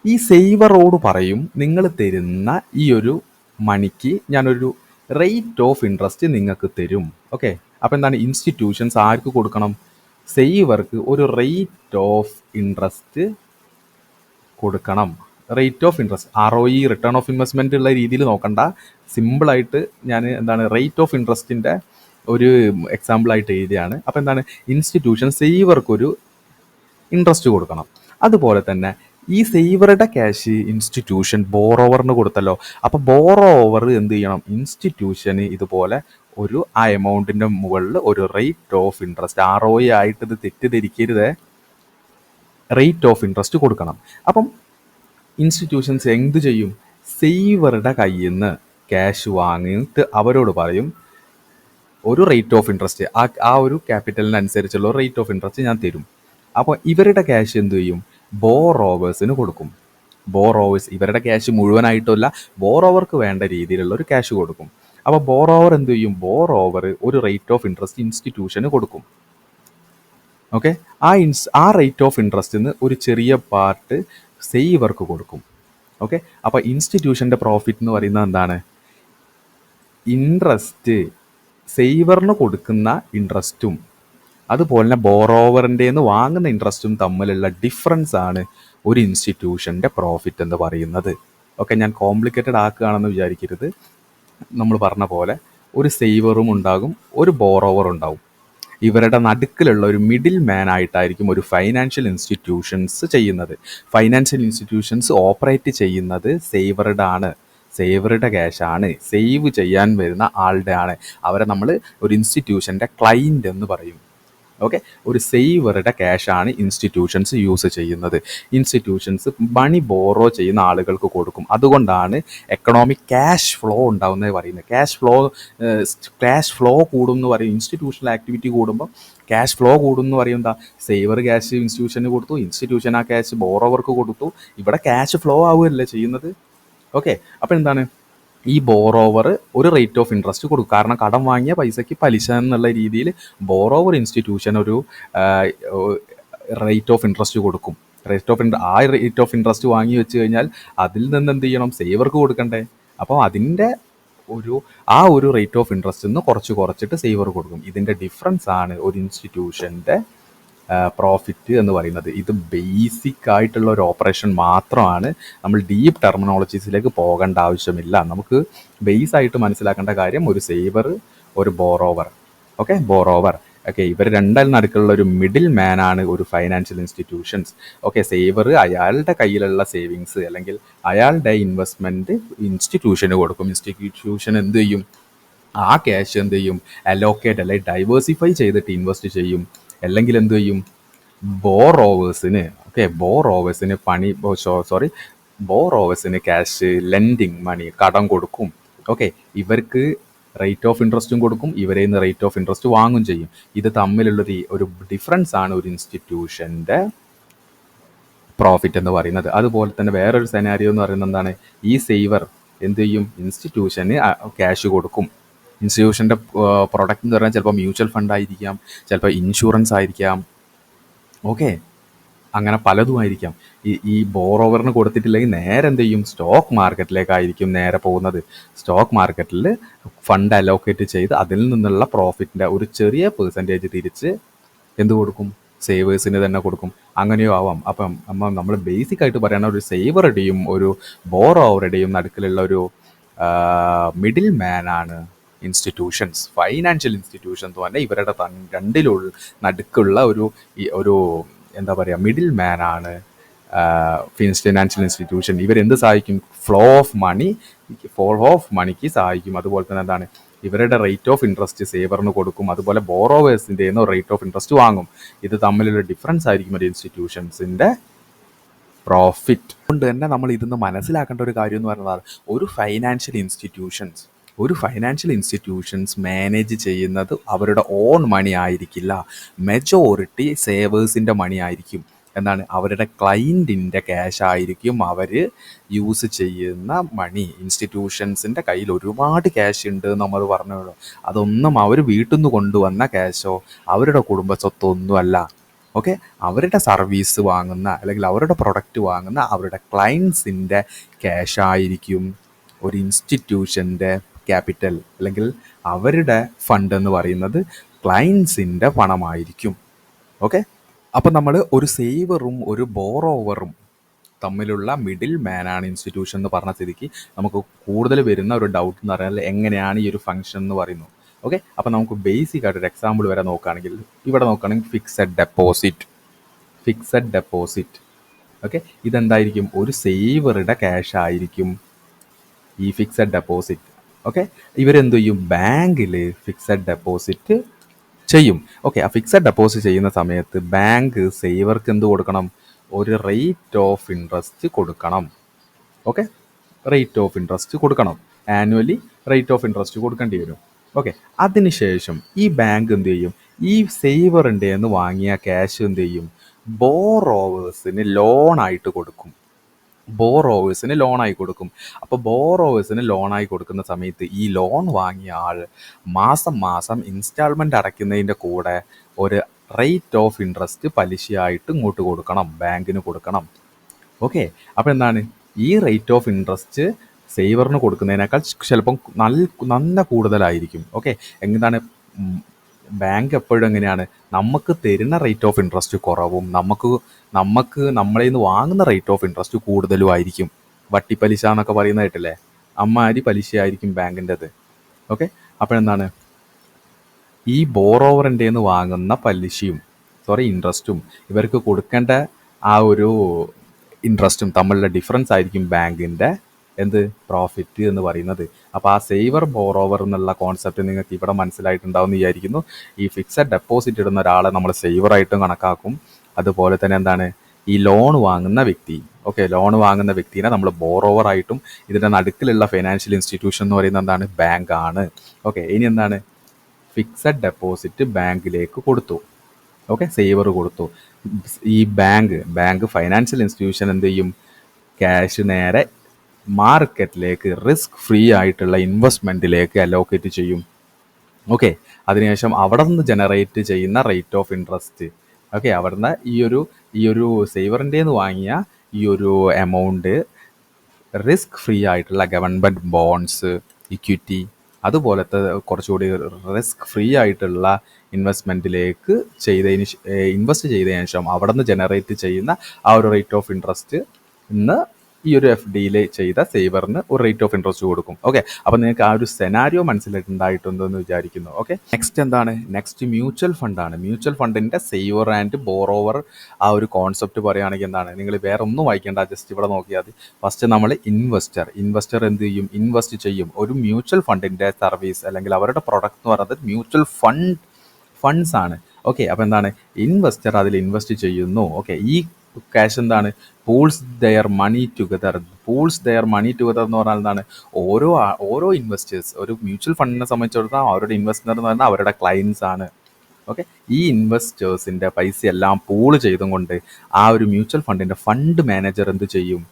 ഈ സേവറോട് പറയും നിങ്ങൾ തരുന്ന ഈ ഒരു മണിക്ക് ഞാനൊരു റേറ്റ് ഓഫ് ഇൻട്രസ്റ്റ് നിങ്ങൾക്ക് തരും. ഓക്കെ, അപ്പം എന്താണ്, ഇൻസ്റ്റിറ്റ്യൂഷൻസ് ആർക്ക് കൊടുക്കണം? സേവർക്ക് ഒരു റേറ്റ് ഓഫ് ഇൻട്രസ്റ്റ് കൊടുക്കണം. Rate of interest, ROE, return of investment ഉള്ള രീതിയിൽ നോക്കണ്ട. സിമ്പിളായിട്ട് ഞാൻ എന്താണ് റേറ്റ് ഓഫ് ഇൻട്രസ്റ്റിൻ്റെ ഒരു എക്സാമ്പിളായിട്ട് എഴുതിയാണ്. അപ്പോൾ എന്താണ്, ഇൻസ്റ്റിറ്റ്യൂഷൻ സേവർക്കൊരു ഇൻട്രസ്റ്റ് കൊടുക്കണം. അതുപോലെ തന്നെ ഈ സേവറുടെ ക്യാഷ് ഇൻസ്റ്റിറ്റ്യൂഷൻ ബോറോവറിന് കൊടുത്തല്ലോ. അപ്പോൾ ബോറോവർ എന്ത് ചെയ്യണം? ഇൻസ്റ്റിറ്റ്യൂഷന് ഇതുപോലെ ഒരു ആ എമൗണ്ടിൻ്റെ മുകളിൽ ഒരു റേറ്റ് ഓഫ് ഇൻട്രസ്റ്റ്, ROE ആയിട്ട് ഇത് തെറ്റിദ്ധരിക്കരുത്, റേറ്റ് ഓഫ് ഇൻട്രസ്റ്റ് കൊടുക്കണം. അപ്പം ഇൻസ്റ്റിറ്റ്യൂഷൻസ് എന്ത് ചെയ്യും? സേവറുടെ കയ്യിൽ നിന്ന് ക്യാഷ് വാങ്ങിയിട്ട് അവരോട് പറയും ഒരു റേറ്റ് ഓഫ് ഇൻട്രസ്റ്റ്, ആ ഒരു ക്യാപിറ്റലിനനുസരിച്ചുള്ള റേറ്റ് ഓഫ് ഇൻട്രസ്റ്റ് ഞാൻ തരും. അപ്പോൾ ഇവരുടെ ക്യാഷ് എന്ത് ചെയ്യും? ബോറോവേഴ്സിന് കൊടുക്കും. ബോറോവേഴ്സ് ഇവരുടെ ക്യാഷ് മുഴുവനായിട്ടല്ല, ബോറോവർക്ക് വേണ്ട രീതിയിലുള്ള ഒരു ക്യാഷ് കൊടുക്കും. അപ്പോൾ ബോറോവർ എന്ത് ചെയ്യും? ബോറോവർ ഒരു റേറ്റ് ഓഫ് ഇൻട്രസ്റ്റ് ഇൻസ്റ്റിറ്റ്യൂഷന് കൊടുക്കും. ഓക്കെ, ആ റേറ്റ് ഓഫ് ഇൻട്രസ്റ്റിൽ നിന്ന് ഒരു ചെറിയ പാർട്ട് സേവർക്ക് കൊടുക്കും. ഓക്കെ, അപ്പോൾ ഇൻസ്റ്റിറ്റ്യൂഷൻ്റെ പ്രോഫിറ്റ് എന്ന് പറയുന്നത് എന്താണ്? ഇൻട്രസ്റ്റ്, സേവറിന് കൊടുക്കുന്ന ഇൻട്രസ്റ്റും അതുപോലെ തന്നെ ബോറോവറിൻ്റെ നിന്ന് വാങ്ങുന്ന ഇൻട്രസ്റ്റും തമ്മിലുള്ള ഡിഫറൻസ് ആണ് ഒരു ഇൻസ്റ്റിറ്റ്യൂഷൻ്റെ പ്രോഫിറ്റ് എന്ന് പറയുന്നത്. ഓക്കെ, ഞാൻ കോംപ്ലിക്കേറ്റഡ് ആക്കുകയാണെന്ന് വിചാരിക്കരുത്. നമ്മൾ പറഞ്ഞ പോലെ ഒരു സേവറും ഉണ്ടാകും, ഒരു ബോറോവർ ഉണ്ടാകും. ഇവരുടെ നടുക്കിലുള്ള ഒരു മിഡിൽ മാൻ ആയിട്ടായിരിക്കും ഒരു ഫൈനാൻഷ്യൽ ഇൻസ്റ്റിറ്റ്യൂഷൻസ് ചെയ്യുന്നത്. ഫൈനാൻഷ്യൽ ഇൻസ്റ്റിറ്റ്യൂഷൻസ് ഓപ്പറേറ്റ് ചെയ്യുന്നത് സേവറുടെ ക്യാഷാണ്, സേവ് ചെയ്യാൻ വരുന്ന ആളുടെ ആണ്. അവരെ നമ്മൾ ഒരു ഇൻസ്റ്റിറ്റ്യൂഷൻ്റെ ക്ലൈൻറ്റ് എന്ന് പറയും. ഓക്കെ, ഒരു സേവറുടെ ക്യാഷാണ് ഇൻസ്റ്റിറ്റ്യൂഷൻസ് യൂസ് ചെയ്യുന്നത്. ഇൻസ്റ്റിറ്റ്യൂഷൻസ് മണി ബോറോ ചെയ്യുന്ന ആളുകൾക്ക് കൊടുക്കും. അതുകൊണ്ടാണ് എക്കണോമിക് ക്യാഷ് ഫ്ലോ ഉണ്ടാവുന്നത് പറയുന്നത്. ക്യാഷ് ഫ്ലോ കൂടും എന്ന് പറയും. ഇൻസ്റ്റിറ്റ്യൂഷണൽ ആക്ടിവിറ്റി കൂടുമ്പോൾ ക്യാഷ് ഫ്ലോ കൂടും എന്ന് പറയും. എന്താ, സേവർ ക്യാഷ് ഇൻസ്റ്റിറ്റ്യൂഷന് കൊടുത്തു, ഇൻസ്റ്റിറ്റ്യൂഷൻ ആ ക്യാഷ് ബോറോവർക്ക് കൊടുത്തു, ഇവിടെ ക്യാഷ് ഫ്ലോ ആവുകയല്ലേ ചെയ്യുന്നത്. ഓക്കെ, അപ്പോൾ എന്താണ്, ഈ ബോറോവർ ഒരു റേറ്റ് ഓഫ് ഇൻട്രസ്റ്റ് കൊടുക്കും. കാരണം കടം വാങ്ങിയ പൈസയ്ക്ക് പലിശ എന്നുള്ള രീതിയിൽ ബോറോവർ ഇൻസ്റ്റിറ്റ്യൂഷൻ ഒരു റേറ്റ് ഓഫ് ഇൻട്രസ്റ്റ് കൊടുക്കും. ആ റേറ്റ് ഓഫ് ഇൻട്രസ്റ്റ് വാങ്ങി വെച്ച് കഴിഞ്ഞാൽ അതിൽ നിന്ന് എന്ത് ചെയ്യണം? സേവർക്ക് കൊടുക്കണ്ടേ. അപ്പോൾ അതിൻ്റെ ഒരു റേറ്റ് ഓഫ് ഇൻട്രസ്റ്റ് നിന്ന് കുറച്ചിട്ട് സേവർ കൊടുക്കും. ഇതിൻ്റെ ഡിഫറൻസ് ആണ് ഒരു ഇൻസ്റ്റിറ്റ്യൂഷൻ്റെ പ്രോഫിറ്റ് എന്ന് പറയുന്നത്. ഇത് ബേസിക് ആയിട്ടുള്ള ഒരു ഓപ്പറേഷൻ മാത്രമാണ്. നമ്മൾ ഡീപ്പ് ടെർമിനോളജീസിലേക്ക് പോകേണ്ട ആവശ്യമില്ല. നമുക്ക് ബേസ് ആയിട്ട് മനസ്സിലാക്കേണ്ട കാര്യം ഒരു സേവർ, ഒരു ബോറോവർ. Okay, borrower. ഓക്കെ, ഇവർ രണ്ടാൽ നടുക്കുള്ള ഒരു മിഡിൽ മാൻ ആണ് ഒരു ഫൈനാൻഷ്യൽ ഇൻസ്റ്റിറ്റ്യൂഷൻസ്. ഓക്കെ, സേവർ അയാളുടെ കയ്യിലുള്ള സേവിങ്സ് അല്ലെങ്കിൽ അയാളുടെ ഇൻവെസ്റ്റ്മെൻറ്റ് ഇൻസ്റ്റിറ്റ്യൂഷന് കൊടുക്കും. ഇൻസ്റ്റിറ്റ്യൂഷൻ എന്ത് ചെയ്യും? ആ ക്യാഷ് എന്ത് ചെയ്യും? അലോക്കേറ്റ് അല്ലെങ്കിൽ ഡൈവേഴ്സിഫൈ ചെയ്തിട്ട് ഇൻവെസ്റ്റ് ചെയ്യും. അല്ലെങ്കിൽ എന്ത് ചെയ്യും? ബോറോവേഴ്സിന് ക്യാഷ് ലെൻഡിങ് മണി, കടം കൊടുക്കും. ഓക്കെ, ഇവർക്ക് റേറ്റ് ഓഫ് ഇൻട്രസ്റ്റും കൊടുക്കും, ഇവരെ നിന്ന് റേറ്റ് ഓഫ് ഇൻട്രസ്റ്റ് വാങ്ങും ചെയ്യും. ഇത് തമ്മിലുള്ളത് ഒരു ഡിഫറൻസ് ആണ് ഒരു ഇൻസ്റ്റിറ്റ്യൂഷൻ്റെ പ്രോഫിറ്റ് എന്ന് പറയുന്നത്. അതുപോലെ തന്നെ വേറൊരു സെനാരിയോ എന്ന് പറയുന്നത് എന്താണ്? ഈ സേവർ എന്ത് ചെയ്യും? ഇൻസ്റ്റിറ്റ്യൂഷന് ക്യാഷ് കൊടുക്കും. ഇൻസ്റ്റിറ്റ്യൂഷൻ്റെ പ്രൊഡക്റ്റ് എന്ന് പറഞ്ഞാൽ ചിലപ്പോൾ മ്യൂച്വൽ ഫണ്ട് ആയിരിക്കാം, ചിലപ്പോൾ ഇൻഷുറൻസ് ആയിരിക്കാം. ഓക്കെ, അങ്ങനെ പലതും ആയിരിക്കാം. ഈ ബോറോവറിന് കൊടുത്തിട്ടില്ലെങ്കിൽ നേരെ എന്ത് ചെയ്യും? സ്റ്റോക്ക് മാർക്കറ്റിലേക്കായിരിക്കും നേരെ പോകുന്നത്. സ്റ്റോക്ക് മാർക്കറ്റിൽ ഫണ്ട് അലോക്കേറ്റ് ചെയ്ത് അതിൽ നിന്നുള്ള പ്രോഫിറ്റിൻ്റെ ഒരു ചെറിയ പെർസെൻറ്റേജ് തിരിച്ച് എന്ത് കൊടുക്കും? സേവേഴ്സിന് തന്നെ കൊടുക്കും. അങ്ങനെയോ ആവാം. അപ്പം നമ്മൾ ബേസിക് ആയിട്ട് പറയുന്ന ഒരു സേവറുടെയും ഒരു ബോറോവറുടെയും നടുക്കിലുള്ള ഒരു മിഡിൽ മാൻ ആണ് ഇൻസ്റ്റിറ്റ്യൂഷൻസ്. ഫൈനാൻഷ്യൽ ഇൻസ്റ്റിറ്റ്യൂഷൻ എന്ന് പറഞ്ഞാൽ ഇവരുടെ നടുക്കുള്ള ഒരു എന്താ പറയുക, മിഡിൽ മാൻ ആണ് ഫിനാൻഷ്യൽ ഇൻസ്റ്റിറ്റ്യൂഷൻ ഇവരെന്ത് സഹായിക്കും? ഫ്ലോ ഓഫ് മണിക്ക് സഹായിക്കും. അതുപോലെ തന്നെ എന്താണ്, ഇവരുടെ റേറ്റ് ഓഫ് ഇൻട്രസ്റ്റ് സേവറിന് കൊടുക്കും. അതുപോലെ ബോറോവേഴ്സിൻ്റെ റേറ്റ് ഓഫ് ഇൻട്രസ്റ്റ് വാങ്ങും. ഇത് തമ്മിലുള്ള ഡിഫറൻസ് ആയിരിക്കും ഒരു ഇൻസ്റ്റിറ്റ്യൂഷൻസിൻ്റെ പ്രോഫിറ്റ്. അതുകൊണ്ട് തന്നെ നമ്മൾ ഇതിന്ന് മനസ്സിലാക്കേണ്ട ഒരു കാര്യം എന്ന് പറയുന്നത്, ഒരു ഫൈനാൻഷ്യൽ ഇൻസ്റ്റിറ്റ്യൂഷൻസ് മാനേജ് ചെയ്യുന്നത് അവരുടെ ഓൺ മണി ആയിരിക്കില്ല. മെജോറിറ്റി സേവേഴ്സിൻ്റെ മണി ആയിരിക്കും. എന്താണ്, അവരുടെ ക്ലയൻറ്റിൻ്റെ ക്യാഷ് ആയിരിക്കും അവർ യൂസ് ചെയ്യുന്ന മണി. ഇൻസ്റ്റിറ്റ്യൂഷൻസിൻ്റെ കയ്യിൽ ഒരുപാട് ക്യാഷ് ഉണ്ട് നമ്മൾ പറഞ്ഞല്ലോ, അതൊന്നും അവർ വീട്ടിൽ നിന്ന് കൊണ്ടുവന്ന ക്യാഷോ അവരുടെ കുടുംബ സ്വത്തൊന്നുമല്ല. ഓക്കെ, അവരുടെ സർവീസ് വാങ്ങുന്ന അല്ലെങ്കിൽ അവരുടെ പ്രൊഡക്റ്റ് വാങ്ങുന്ന അവരുടെ ക്ലയൻസിൻ്റെ ക്യാഷ് ആയിരിക്കും ഒരു ഇൻസ്റ്റിറ്റ്യൂഷൻ്റെ ക്യാപിറ്റൽ, അല്ലെങ്കിൽ അവരുടെ ഫണ്ട് എന്ന് പറയുന്നത് ക്ലയൻസിൻ്റെ പണമായിരിക്കും. ഓക്കെ, അപ്പം നമ്മൾ ഒരു സേവറും ഒരു ബോറോവറും തമ്മിലുള്ള മിഡിൽ മാനാണ് ഇൻസ്റ്റിറ്റ്യൂഷൻ എന്ന് പറഞ്ഞ സ്ഥിതിക്ക് നമുക്ക് കൂടുതൽ വരുന്ന ഒരു ഡൗട്ട് എന്ന് പറഞ്ഞാൽ എങ്ങനെയാണ് ഈ ഒരു ഫംഗ്ഷൻ എന്ന് പറയുന്നത്. ഓക്കെ, അപ്പം നമുക്ക് ബേസിക് ആയിട്ടൊരു എക്സാമ്പിൾ വരെ നോക്കുകയാണെങ്കിൽ, ഇവിടെ നോക്കുകയാണെങ്കിൽ ഫിക്സഡ് ഡെപ്പോസിറ്റ്. ഓക്കെ, ഇതെന്തായിരിക്കും? ഒരു സേവറുടെ ക്യാഷ് ആയിരിക്കും ഈ ഫിക്സഡ് ഡെപ്പോസിറ്റ്. ഓക്കെ, ഇവരെന്ത് ചെയ്യും? ബാങ്കിൽ ഫിക്സഡ് ഡെപ്പോസിറ്റ് ചെയ്യും. ഓക്കെ, ആ ഫിക്സഡ് ഡെപ്പോസിറ്റ് ചെയ്യുന്ന സമയത്ത് ബാങ്ക് സേവർക്ക് എന്ത് കൊടുക്കണം? ഒരു റേറ്റ് ഓഫ് ഇൻട്രസ്റ്റ് കൊടുക്കണം. ഓക്കെ, റേറ്റ് ഓഫ് ഇൻട്രസ്റ്റ് കൊടുക്കണം. ആനുവലി റേറ്റ് ഓഫ് ഇൻട്രസ്റ്റ് കൊടുക്കേണ്ടി വരും. ഓക്കെ, അതിനുശേഷം ഈ ബാങ്ക് എന്ത് ചെയ്യും? ഈ സേവറിൻ്റെ നിന്ന് വാങ്ങിയ ക്യാഷ് എന്ത് ചെയ്യും? ബോറോവേഴ്സിന് ലോണായിട്ട് കൊടുക്കും. അപ്പോൾ ബോറോവേഴ്സിന് ലോണായി കൊടുക്കുന്ന സമയത്ത് ഈ ലോൺ വാങ്ങിയ ആൾ മാസം ഇൻസ്റ്റാൾമെൻറ്റ് അടയ്ക്കുന്നതിൻ്റെ കൂടെ ഒരു റേറ്റ് ഓഫ് ഇൻട്രസ്റ്റ് പലിശയായിട്ട് ഇങ്ങോട്ട് കൊടുക്കണം, ബാങ്കിന് കൊടുക്കണം. ഓക്കെ, അപ്പോൾ എന്താണ്, ഈ റേറ്റ് ഓഫ് ഇൻട്രസ്റ്റ് സേവറിന് കൊടുക്കുന്നതിനേക്കാൾ ചിലപ്പം നല്ല കൂടുതലായിരിക്കും. ഓക്കെ, എന്താണ്, ബാങ്ക് എപ്പോഴും എങ്ങനെയാണ്, നമുക്ക് തരുന്ന റേറ്റ് ഓഫ് ഇൻട്രസ്റ്റ് കുറവും നമുക്ക് നമ്മളിൽ നിന്ന് വാങ്ങുന്ന റേറ്റ് ഓഫ് ഇൻട്രസ്റ്റ് കൂടുതലും ആയിരിക്കും. വട്ടിപ്പലിശ എന്നൊക്കെ പറയുന്ന കേട്ടില്ലേ, അമ്മാതിരി പലിശയായിരിക്കും ബാങ്കിൻ്റെത്. ഓക്കെ, അപ്പോഴെന്താണ്, ഈ ബോറോവറിൻ്റെ നിന്ന് വാങ്ങുന്ന ഇൻട്രസ്റ്റും ഇവർക്ക് കൊടുക്കേണ്ട ആ ഒരു ഇൻട്രസ്റ്റും തമ്മിലുള്ള ഡിഫറൻസ് ആയിരിക്കും ബാങ്കിൻ്റെ പ്രോഫിറ്റ് എന്ന് പറയുന്നത്. അപ്പോൾ ആ സേവർ ബോറോവർ എന്നുള്ള കോൺസെപ്റ്റ് നിങ്ങൾക്ക് ഇവിടെ മനസ്സിലായിട്ടുണ്ടാവും എന്ന് വിചാരിക്കുന്നു. ഈ ഫിക്സഡ് ഡെപ്പോസിറ്റ് ഇടുന്ന ഒരാളെ നമ്മൾ സേവറായിട്ടും കണക്കാക്കും. അതുപോലെ തന്നെ എന്താണ്, ഈ ലോൺ വാങ്ങുന്ന വ്യക്തിനെ നമ്മൾ ബോറോവർ ആയിട്ടും, ഇതിൻ്റെ നടുക്കിലുള്ള ഫൈനാൻഷ്യൽ ഇൻസ്റ്റിറ്റ്യൂഷൻ എന്ന് പറയുന്നത് എന്താണ്? ബാങ്ക് ആണ്. ഓക്കെ, ഇനി എന്താണ്, ഫിക്സഡ് ഡെപ്പോസിറ്റ് ബാങ്കിലേക്ക് കൊടുത്തു. ഓക്കെ, സേവർ കൊടുത്തു. ഈ ബാങ്ക് ഫൈനാൻഷ്യൽ ഇൻസ്റ്റിറ്റ്യൂഷൻ എന്ത് ചെയ്യും? ക്യാഷ് നേരെ മാർക്കറ്റിലേക്ക് റിസ്ക് ഫ്രീ ആയിട്ടുള്ള ഇൻവെസ്റ്റ്മെൻറ്റിലേക്ക് അലോക്കേറ്റ് ചെയ്യും. ഓക്കെ, അതിനുശേഷം അവിടെ നിന്ന് ജനറേറ്റ് ചെയ്യുന്ന റേറ്റ് ഓഫ് ഇൻട്രസ്റ്റ്, ഓക്കെ, അവിടെ നിന്ന് ഈ ഒരു സേവറിൻ്റെ നിന്ന് വാങ്ങിയ ഈ ഒരു എമൗണ്ട് റിസ്ക് ഫ്രീ ആയിട്ടുള്ള ഗവൺമെൻറ് ബോണ്ട്സ്, ഇക്വിറ്റി, അതുപോലത്തെ കുറച്ചുകൂടി റിസ്ക് ഫ്രീ ആയിട്ടുള്ള ഇൻവെസ്റ്റ്മെൻറ്റിലേക്ക് ഇൻവെസ്റ്റ് ചെയ്തതിന് ശേഷം അവിടെ നിന്ന് ജനറേറ്റ് ചെയ്യുന്ന ആ ഒരു റേറ്റ് ഓഫ് ഇൻട്രസ്റ്റ് ഇന്ന് ഈ ഒരു എഫ് ഡിയിൽ ചെയ്ത സേവറിന് ഒരു റേറ്റ് ഓഫ് ഇൻട്രസ്റ്റ് കൊടുക്കും. ഓക്കെ, അപ്പോൾ നിങ്ങൾക്ക് ആ ഒരു സെനാരിയോ മനസ്സിലായിട്ടുണ്ടായിട്ടുണ്ടെന്ന് വിചാരിക്കുന്നു. ഓക്കെ, നെക്സ്റ്റ് മ്യൂച്വൽ ഫണ്ടാണ്. മ്യൂച്വൽ ഫണ്ടിൻ്റെ സേവർ ആൻഡ് ബോറോവർ ആ ഒരു കോൺസെപ്റ്റ് പറയുകയാണെങ്കിൽ എന്താണ്, നിങ്ങൾ വേറെ ഒന്നും വായിക്കേണ്ട, ജസ്റ്റ് ഇവിടെ നോക്കിയാൽ മതി. ഫസ്റ്റ് നമ്മൾ ഇൻവെസ്റ്റർ എന്ത് ചെയ്യും? ഇൻവെസ്റ്റ് ചെയ്യും. ഒരു മ്യൂച്വൽ ഫണ്ടിൻ്റെ സർവീസ് അല്ലെങ്കിൽ അവരുടെ പ്രൊഡക്റ്റ് എന്ന് പറയുന്നത് മ്യൂച്വൽ ഫണ്ട്സ് ആണ്. ഓക്കെ, അപ്പോൾ എന്താണ്, ഇൻവെസ്റ്റർ അതിൽ ഇൻവെസ്റ്റ് ചെയ്യുന്നു. ഓക്കെ, ഈ ക്യാഷ് എന്താണ്? പൂൾസ് ദെയർ മണി ടുഗദർ എന്ന് പറഞ്ഞാൽ എന്താണ്, ഓരോ ഇൻവെസ്റ്റേഴ്സ്, ഒരു മ്യൂച്വൽ ഫണ്ടിനെ സംബന്ധിച്ചിടത്തോളം അവരുടെ ഇൻവെസ്റ്റർ എന്ന് പറഞ്ഞാൽ അവരുടെ ക്ലയൻസ് ആണ്. ഓക്കെ, ഈ ഇൻവെസ്റ്റേഴ്സിൻ്റെ പൈസ എല്ലാം പൂൾ ചെയ്തും കൊണ്ട് ആ ഒരു മ്യൂച്വൽ ഫണ്ടിൻ്റെ ഫണ്ട് മാനേജർ എന്ത് ചെയ്യും?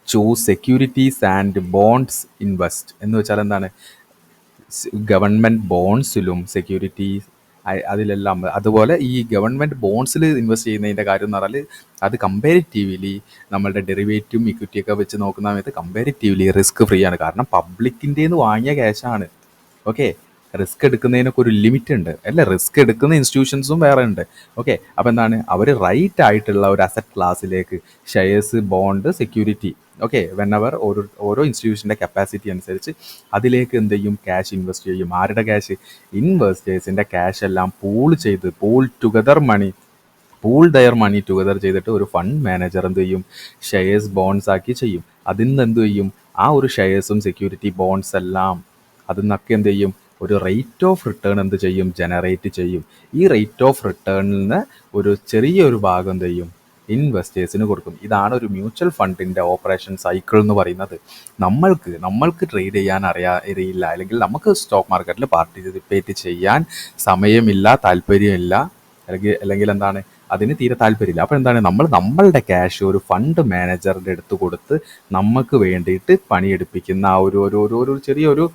Choose securities and bonds invest എന്ന് വെച്ചാൽ എന്താണ്, ഗവൺമെൻറ് ബോണ്ട്സിലും സെക്യൂരിറ്റീസ് അതിലെല്ലാം. അതുപോലെ ഈ ഗവൺമെൻറ് ബോണ്ട്സിൽ ഇൻവെസ്റ്റ് ചെയ്യുന്നതിൻ്റെ കാര്യം എന്ന് പറഞ്ഞാൽ അത് കമ്പാരിറ്റീവ്ലി നമ്മളുടെ ഡെറിവേറ്റീവും ഇക്വിറ്റിയൊക്കെ വെച്ച് നോക്കുന്ന സമയത്ത് കമ്പാരിറ്റീവ്ലി റിസ്ക് ഫ്രീ ആണ്. കാരണം പബ്ലിക്കിൻ്റെ നിന്ന് വാങ്ങിയ ക്യാഷാണ്. ഓക്കെ, റിസ്ക് എടുക്കുന്നതിനൊക്കെ ഒരു ലിമിറ്റ് ഉണ്ട് അല്ലേ, റിസ്ക് എടുക്കുന്ന ഇൻസ്റ്റിറ്റ്യൂഷൻസും വേറെ ഉണ്ട്. ഓക്കെ, അപ്പോൾ എന്താണ്, അവർ റൈറ്റ് ആയിട്ടുള്ള ഒരു അസറ്റ് ക്ലാസ്സിലേക്ക് shares, bond, security, okay, whenever ഓരോ ഇൻസ്റ്റിറ്റ്യൂഷൻ്റെ കപ്പാസിറ്റി അനുസരിച്ച് അതിലേക്ക് എന്ത് ചെയ്യും? ക്യാഷ് ഇൻവെസ്റ്റ് ചെയ്യും. ആരുടെ ക്യാഷ്? ഇൻവെസ്റ്റേഴ്സിൻ്റെ ക്യാഷ് എല്ലാം pool together money pool their money together ചെയ്തിട്ട് ഒരു ഫണ്ട് മാനേജർ എന്ത് ചെയ്യും, ഷെയർസ് ബോൺസ് ആക്കി ചെയ്യും. അതിൽ നിന്ന് എന്ത് ചെയ്യും, ആ ഒരു ഷെയർസും സെക്യൂരിറ്റി ബോൺസ് എല്ലാം അതിൽ നിന്നൊക്കെ എന്ത് ചെയ്യും, ഒരു റേറ്റ് ഓഫ് റിട്ടേൺ എന്ത് ചെയ്യും, ജനറേറ്റ് ചെയ്യും. ഈ റേറ്റ് ഓഫ് റിട്ടേണിൽ നിന്ന് ഒരു ചെറിയൊരു ഭാഗം എന്ത് ചെയ്യും, ഇൻവെസ്റ്റേഴ്സിന് കൊടുക്കും. ഇതാണ് ഒരു മ്യൂച്വൽ ഫണ്ടിൻ്റെ ഓപ്പറേഷൻ സൈക്കിൾ എന്ന് പറയുന്നത്. നമ്മൾക്ക് ട്രേഡ് ചെയ്യാൻ അറിയില്ല, അല്ലെങ്കിൽ നമുക്ക് സ്റ്റോക്ക് മാർക്കറ്റിൽ പാർട്ടിസിപ്പേറ്റ് ചെയ്യാൻ സമയമില്ല, താല്പര്യമില്ല, അല്ലെങ്കിൽ എന്താണ്, അതിന് തീരെ താല്പര്യമില്ല. അപ്പോൾ എന്താണ്, നമ്മളുടെ ക്യാഷ് ഒരു ഫണ്ട് മാനേജറുടെ അടുത്ത് കൊടുത്ത് നമുക്ക് വേണ്ടിയിട്ട് പണിയെടുപ്പിക്കുന്ന ആ ഒരു ചെറിയൊരു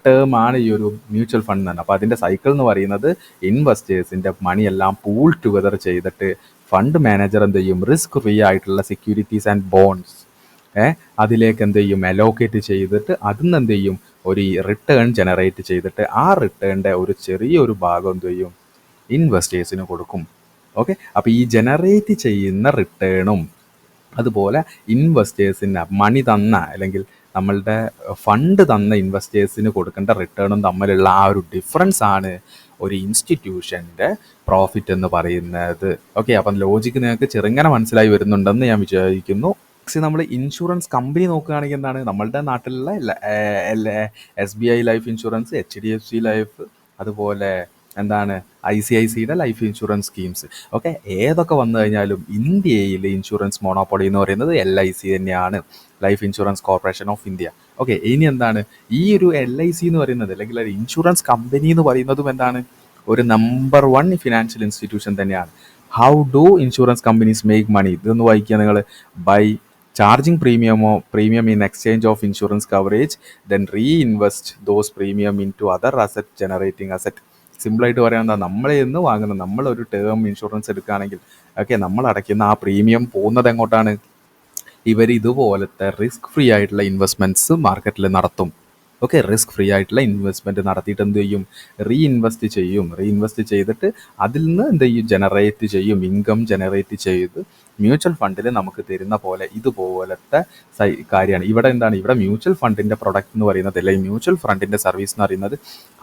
ടേമാണ് ഈ ഒരു മ്യൂച്വൽ ഫണ്ട് എന്ന് പറഞ്ഞാൽ. അപ്പോൾ അതിൻ്റെ സൈക്കിൾ എന്ന് പറയുന്നത്, ഇൻവെസ്റ്റേഴ്സിൻ്റെ മണിയെല്ലാം പൂൾ ടുഗദർ ചെയ്തിട്ട് ഫണ്ട് മാനേജർ എന്ത് ചെയ്യും, റിസ്ക് ഫ്രീ ആയിട്ടുള്ള സെക്യൂരിറ്റീസ് ആൻഡ് ബോൺസ് അതിലേക്ക് എന്ത് ചെയ്യും, അലോക്കേറ്റ് ചെയ്തിട്ട് അതിൽ നിന്ന് എന്ത് ചെയ്യും, ഒരു റിട്ടേൺ ജനറേറ്റ് ചെയ്തിട്ട് ആ റിട്ടേണിൻ്റെ ഒരു ചെറിയൊരു ഭാഗം എന്ത് ചെയ്യും, ഇൻവെസ്റ്റേഴ്സിന് കൊടുക്കും. ഓക്കെ, അപ്പോൾ ഈ ജനറേറ്റ് ചെയ്യുന്ന റിട്ടേണും അതുപോലെ ഇൻവെസ്റ്റേഴ്സിന് മണി തന്ന, അല്ലെങ്കിൽ നമ്മളുടെ ഫണ്ട് തന്ന ഇൻവെസ്റ്റേഴ്സിന് കൊടുക്കേണ്ട റിട്ടേണും തമ്മിലുള്ള ആ ഒരു ഡിഫറൻസ് ആണ് ഒരു ഇൻസ്റ്റിറ്റ്യൂഷൻ്റെ പ്രോഫിറ്റ് എന്ന് പറയുന്നത്. ഓക്കെ, അപ്പം ലോജിക്ക് നിങ്ങൾക്ക് ചെറുങ്ങനെ മനസ്സിലായി വരുന്നുണ്ടെന്ന് ഞാൻ വിചാരിക്കുന്നു. പക്ഷേ നമ്മൾ ഇൻഷുറൻസ് കമ്പനി നോക്കുകയാണെങ്കിൽ എന്താണ്, നമ്മളുടെ നാട്ടിലുള്ള SBI life insurance, HDFC life, അതുപോലെ എന്താണ് ICICയുടെ ലൈഫ് ഇൻഷുറൻസ് സ്കീംസ്, ഓക്കെ, ഏതൊക്കെ വന്നു കഴിഞ്ഞാലും ഇന്ത്യയിൽ ഇൻഷുറൻസ് മോണോപ്പൊളി എന്ന് പറയുന്നത് LIC തന്നെയാണ്, life insurance corporation of India. Okay, ഇനി എന്താണ് ഈ ഒരു LIC എന്ന് പറയുന്നത്, അല്ലെങ്കിൽ ഒരു ഇൻഷുറൻസ് കമ്പനി എന്ന് പറയുന്നതും എന്താണ്, ഒരു നമ്പർ 1 ഫിനാൻഷ്യൽ ഇൻസ്റ്റിറ്റ്യൂഷൻ തന്നെയാണ്. How do insurance companies make money? ഇതൊന്ന് വായിക്കുക നിങ്ങൾ. By charging premium in exchange of insurance coverage, then reinvest those premium into other asset generating asset. സിമ്പിളായിട്ട് പറയാൻ എന്താ, നമ്മളെ നിന്ന് വാങ്ങുന്ന, നമ്മളൊരു ടേം ഇൻഷുറൻസ് എടുക്കുകയാണെങ്കിൽ ഓക്കെ, നമ്മൾ അടയ്ക്കുന്ന ആ പ്രീമിയം പോകുന്നത് എങ്ങോട്ടാണ്, ഇവർ ഇതുപോലത്തെ റിസ്ക് ഫ്രീ ആയിട്ടുള്ള ഇൻവെസ്റ്റ്മെൻറ്റ്സ് മാർക്കറ്റിൽ നടത്തും. ഓക്കെ, റിസ്ക് ഫ്രീ ആയിട്ടുള്ള ഇൻവെസ്റ്റ്മെൻറ്റ് നടത്തിയിട്ട് എന്ത് ചെയ്യും, റീഇൻവെസ്റ്റ് ചെയ്തിട്ട് അതിൽ നിന്ന് എന്ത് ചെയ്യും, ജനറേറ്റ് ചെയ്യും, ഇൻകം ജനറേറ്റ് ചെയ്ത് മ്യൂച്വൽ ഫണ്ടിൽ നമുക്ക് തരുന്ന പോലെ ഇതുപോലത്തെ കാര്യമാണ്. ഇവിടെ എന്താണ്, ഇവിടെ മ്യൂച്വൽ ഫണ്ടിൻ്റെ പ്രൊഡക്റ്റ് എന്ന് പറയുന്നത്, അല്ലെങ്കിൽ മ്യൂച്വൽ ഫണ്ടിൻ്റെ സർവീസ് എന്ന് പറയുന്നത്,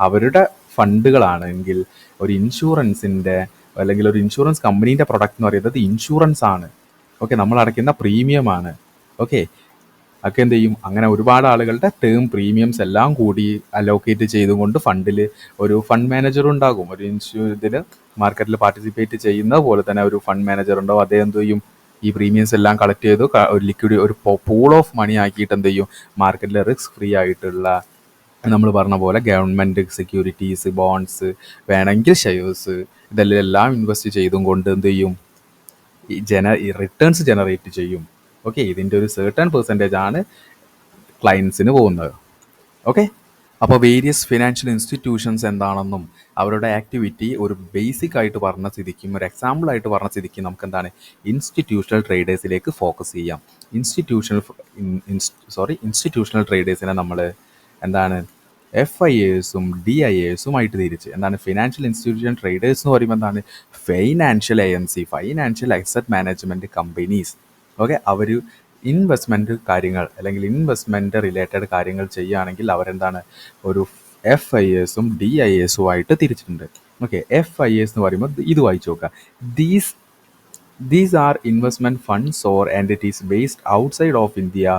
അവരുടെ ഫണ്ടുകളാണെങ്കിൽ ഒരു ഇൻഷുറൻസിൻ്റെ, അല്ലെങ്കിൽ ഒരു ഇൻഷുറൻസ് കമ്പനീൻ്റെ പ്രൊഡക്റ്റ് എന്ന് പറയുന്നത് ഇൻഷുറൻസ് ആണ്. ഓക്കെ, നമ്മൾ അടയ്ക്കുന്ന പ്രീമിയമാണ്. ഓക്കെ, ഒക്കെ എന്ത് ചെയ്യും, അങ്ങനെ ഒരുപാട് ആളുകളുടെ ടേം പ്രീമിയംസ് എല്ലാം കൂടി അലോക്കേറ്റ് ചെയ്തുകൊണ്ട് ഫണ്ടിൽ ഒരു ഫണ്ട് മാനേജർ ഉണ്ടാകും. ഒരു ഇതിൽ മാർക്കറ്റിൽ പാർട്ടിസിപ്പേറ്റ് ചെയ്യുന്ന പോലെ തന്നെ ഒരു ഫണ്ട് മാനേജർ ഉണ്ടാവും. അദ്ദേഹം എന്ത് ചെയ്യും, ഈ പ്രീമിയംസ് എല്ലാം കളക്ട് ചെയ്തു ഒരു ലിക്വിഡ്, ഒരു പൂൾ ഓഫ് മണി ആക്കിയിട്ട് എന്ത് ചെയ്യും, മാർക്കറ്റിൽ റിസ്ക് ഫ്രീ ആയിട്ടുള്ള നമ്മൾ പറഞ്ഞ പോലെ ഗവൺമെൻറ് സെക്യൂരിറ്റീസ്, ബോൺസ്, വേണമെങ്കിൽ ഷെയർസ്, ഇതെല്ലാം ഇൻവെസ്റ്റ് ചെയ്തും കൊണ്ട് എന്ത് ചെയ്യും, ഈ റിട്ടേൺസ് ജനറേറ്റ് ചെയ്യും. ഓക്കെ, ഇതിൻ്റെ ഒരു സെർട്ടൺ പെർസെൻറ്റേജ് ആണ് ക്ലയൻസിന് പോകുന്നത്. ഓക്കെ, അപ്പോൾ വേരിയസ് ഫിനാൻഷ്യൽ ഇൻസ്റ്റിറ്റ്യൂഷൻസ് എന്താണെന്നും അവരുടെ ആക്ടിവിറ്റി ഒരു ബേസിക് ആയിട്ട് പറഞ്ഞ സ്ഥിതിക്കും, ഒരു എക്സാമ്പിൾ ആയിട്ട് പറഞ്ഞ സ്ഥിതിക്കും നമുക്ക് എന്താണ്, ഇൻസ്റ്റിറ്റ്യൂഷണൽ ട്രേഡേഴ്സിലേക്ക് ഫോക്കസ് ചെയ്യാം. ഇൻസ്റ്റിറ്റ്യൂഷണൽ ട്രേഡേഴ്സിനെ നമ്മൾ എന്താണ്, FIAസും DIAസുമായിട്ട് തിരിച്ച് എന്താണ്, ഫിനാൻഷ്യൽ ഇൻസ്റ്റിറ്റ്യൂഷൻ ട്രേഡേഴ്സ് എന്ന് പറയുമ്പോൾ എന്താണ്, financial AMC, financial asset management companies. Okay, അവർ ഇൻവെസ്റ്റ്മെൻറ്റ് കാര്യങ്ങൾ, അല്ലെങ്കിൽ ഇൻവെസ്റ്റ്മെൻറ്റ് റിലേറ്റഡ് കാര്യങ്ങൾ ചെയ്യുകയാണെങ്കിൽ അവരെന്താണ്, ഒരു FIAസും DIAസുമായിട്ട് തിരിച്ചിട്ടുണ്ട്. ഓക്കെ, FIAs എന്ന് പറയുമ്പോൾ ഇത് വായിച്ചു നോക്കുക. These are investment funds or entities based outside of India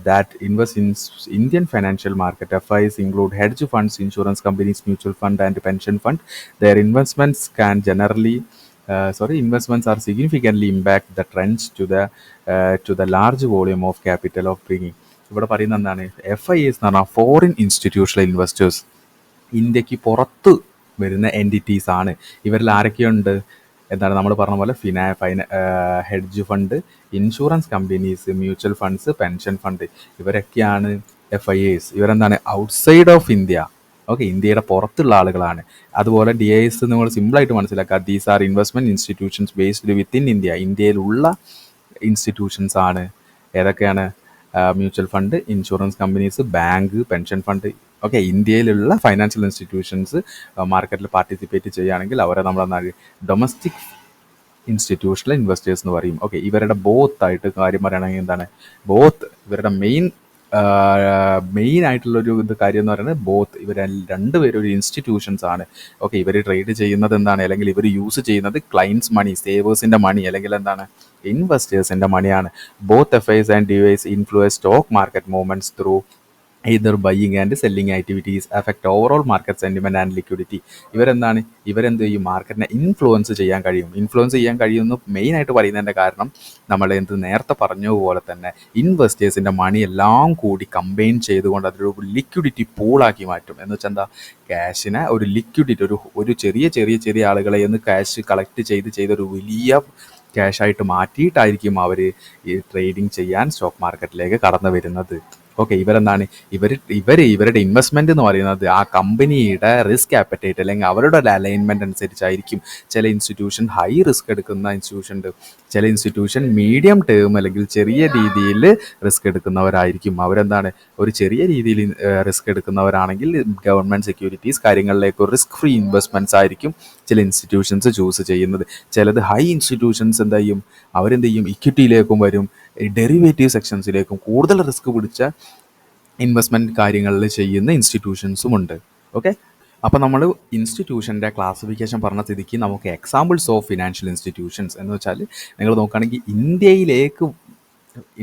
that invest in Indian financial market. FIAs include hedge funds, insurance companies, mutual fund and pension fund. Their investments are significantly impact the trends to the large volume of capital of bringing. ഇവിടെ പറയുന്നത് എന്താണ്, FIAs എന്ന് പറഞ്ഞാൽ foreign institutional investors, ഇന്ത്യക്ക് പുറത്ത് വരുന്ന entities ആണ്. ഇവരിൽ ആരൊക്കെയുണ്ട്, എന്താണ് നമ്മൾ പറഞ്ഞ പോലെ hedge fund, insurance companies, mutual funds, pension fund, ഇവരൊക്കെയാണ് FIAs. ഇവരെന്താണ്, ഔട്ട്സൈഡ് ഓഫ് ഇന്ത്യ. ഓക്കെ, ഇന്ത്യയുടെ പുറത്തുള്ള ആളുകളാണ്. അതുപോലെ DIAs നമ്മൾ സിമ്പിളായിട്ട് മനസ്സിലാക്കുക, these are investment institutions based within India. ഇന്ത്യയിലുള്ള ഇൻസ്റ്റിറ്റ്യൂഷൻസ് ആണ്. ഏതൊക്കെയാണ്, mutual fund, insurance companies, bank, pension fund. Okay, ഇന്ത്യയിലുള്ള ഫൈനാൻഷ്യൽ ഇൻസ്റ്റിറ്റ്യൂഷൻസ് മാർക്കറ്റിൽ പാർട്ടിസിപ്പേറ്റ് ചെയ്യുകയാണെങ്കിൽ അവരെ നമ്മൾ ഡൊമസ്റ്റിക് ഇൻസ്റ്റിറ്റ്യൂഷണൽ ഇൻവെസ്റ്റേഴ്സ് എന്ന് പറയും. ഓക്കെ, ഇവരുടെ ബോത്ത് ആയിട്ട് കാര്യം പറയുകയാണെങ്കിൽ എന്താണ്, ഇവരുടെ മെയിൻ മെയിൻ ആയിട്ടുള്ളൊരു കാര്യം എന്ന് പറയുന്നത് ബോത്ത് ഇവർ രണ്ടുപേരും ഒരു ഇൻസ്റ്റിറ്റ്യൂഷൻസ് ആണ്. ഓക്കെ, ഇവർ ട്രേഡ് ചെയ്യുന്നത് എന്താണ്, അല്ലെങ്കിൽ ഇവർ യൂസ് ചെയ്യുന്നത് ക്ലയൻസ് മണി, സേവേഴ്സിൻ്റെ മണി, അല്ലെങ്കിൽ എന്താണ് ഇൻവെസ്റ്റേഴ്സിൻ്റെ മണിയാണ്. Both FIs and DIs influence stock market movements through either buying and selling activities affect overall market sentiment and liquidity. ഇവരെന്താണ്, ഇവരെന്ത് ചെയ്യും, മാർക്കറ്റിനെ ഇൻഫ്ലുവൻസ് ചെയ്യാൻ കഴിയുമെന്ന് മെയിനായിട്ട് പറയുന്നതിൻ്റെ കാരണം നമ്മൾ നേരത്തെ പറഞ്ഞ പോലെ തന്നെ ഇൻവെസ്റ്റേഴ്സിൻ്റെ മണി എല്ലാം കൂടി കമ്പൈൻ ചെയ്തുകൊണ്ട് അതൊരു ലിക്വിഡിറ്റി പൂളാക്കി മാറ്റും. എന്ന് വെച്ചാൽ എന്താ, ക്യാഷിനെ ഒരു ലിക്വിഡിറ്റി, ഒരു ചെറിയ ചെറിയ ചെറിയ ആളുകളെ നിന്ന് ക്യാഷ് കളക്ട് ചെയ്തൊരു വലിയ ക്യാഷായിട്ട് മാറ്റിയിട്ടായിരിക്കും അവർ ഈ ട്രേഡിങ് ചെയ്യാൻ സ്റ്റോക്ക് മാർക്കറ്റിലേക്ക് കടന്നു വരുന്നത്. ഓക്കെ, ഇവരുടെ ഇൻവെസ്റ്റ്മെന്റ് എന്ന് പറയുന്നത് ആ കമ്പനിയുടെ റിസ്ക് ആപ്പറ്റൈറ്റ് അല്ലെങ്കിൽ അവരുടെ അലൈൻമെന്റ് അനുസരിച്ചായിരിക്കും. ചില ഇൻസ്റ്റിറ്റ്യൂഷൻ ഹൈ റിസ്ക് എടുക്കുന്ന ഇൻസ്റ്റിറ്റ്യൂഷൻ ഉണ്ട്, ചില ഇൻസ്റ്റിറ്റ്യൂഷൻ മീഡിയം ടേം അല്ലെങ്കിൽ ചെറിയ രീതിയിൽ റിസ്ക് എടുക്കുന്നവരായിരിക്കും. അവരെന്താണ്, ഒരു ചെറിയ രീതിയിൽ റിസ്ക് എടുക്കുന്നവരാണെങ്കിൽ ഗവൺമെന്റ് സെക്യൂരിറ്റീസ് കാര്യങ്ങളിലേക്ക് റിസ്ക് ഫ്രീ ഇൻവെസ്റ്റ്മെന്റ്സ് ആയിരിക്കും ചില ഇൻസ്റ്റിറ്റ്യൂഷൻസ് ചൂസ് ചെയ്യുന്നത്. ചിലത് ഹൈ ഇൻസ്റ്റിറ്റ്യൂഷൻസ് അവരെന്ത് ചെയ്യും, ഇക്വിറ്റിയിലേക്കും വരും, ഡെറിവേറ്റീവ് സെക്ഷൻസിലേക്കും കൂടുതൽ റിസ്ക് പിടിച്ച ഇൻവെസ്റ്റ്മെൻറ്റ് കാര്യങ്ങളിൽ ചെയ്യുന്ന ഇൻസ്റ്റിറ്റ്യൂഷൻസും ഉണ്ട്. ഓക്കെ, അപ്പോൾ നമ്മൾ ഇൻസ്റ്റിറ്റ്യൂഷൻ്റെ ക്ലാസിഫിക്കേഷൻ പറഞ്ഞ സ്ഥിതിക്ക് നമുക്ക് എക്സാമ്പിൾസ് ഓഫ് ഫിനാൻഷ്യൽ ഇൻസ്റ്റിറ്റ്യൂഷൻസ് എന്ന് വെച്ചാൽ നിങ്ങൾ നോക്കുകയാണെങ്കിൽ ഇന്ത്യയിലേക്ക്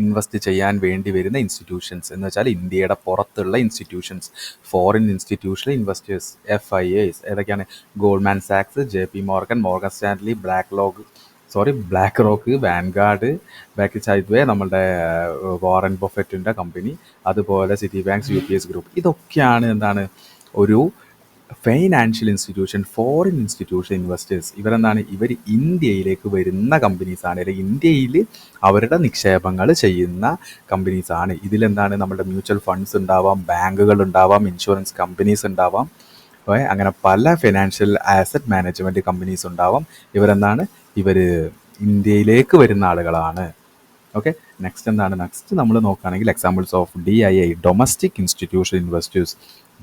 ഇൻവെസ്റ്റ് ചെയ്യാൻ വേണ്ടി വരുന്ന ഇൻസ്റ്റിറ്റ്യൂഷൻസ് എന്ന് വെച്ചാൽ ഇന്ത്യയുടെ പുറത്തുള്ള institutions, foreign institutional investors, FIAs ഏതൊക്കെയാണ്, ഗോൾഡ്മാൻ സാക്സ്, JP Morgan, Morgan Stanley, BlackRock, Vanguard, Berkshire Hathaway, നമ്മളുടെ വാറൻ ബഫറ്റിൻ്റെ കമ്പനി, അതുപോലെ സിറ്റി ബാങ്ക്സ്, UPS ഗ്രൂപ്പ്. ഇതൊക്കെയാണ് എന്താണ് ഒരു financial institution, foreign institution investors. ഇവർ ഇന്ത്യയിലേക്ക് വരുന്ന കമ്പനീസാണ്, അല്ലെങ്കിൽ ഇന്ത്യയിൽ അവരുടെ നിക്ഷേപങ്ങൾ ചെയ്യുന്ന കമ്പനീസാണ്. ഇതിലെന്താണ്, നമ്മുടെ മ്യൂച്വൽ ഫണ്ട്സ് ഉണ്ടാവാം, ബാങ്കുകൾ ഉണ്ടാവാം, ഇൻഷുറൻസ് കമ്പനീസ് ഉണ്ടാവാം, അങ്ങനെ പല ഫിനാൻഷ്യൽ ആസറ്റ് മാനേജ്മെൻറ്റ് കമ്പനീസ് ഉണ്ടാവാം. ഇവർ ഇന്ത്യയിലേക്ക് വരുന്ന ആളുകളാണ്. ഓക്കെ, നെക്സ്റ്റ് നമ്മൾ നോക്കുകയാണെങ്കിൽ examples of DII, domestic institutional investors.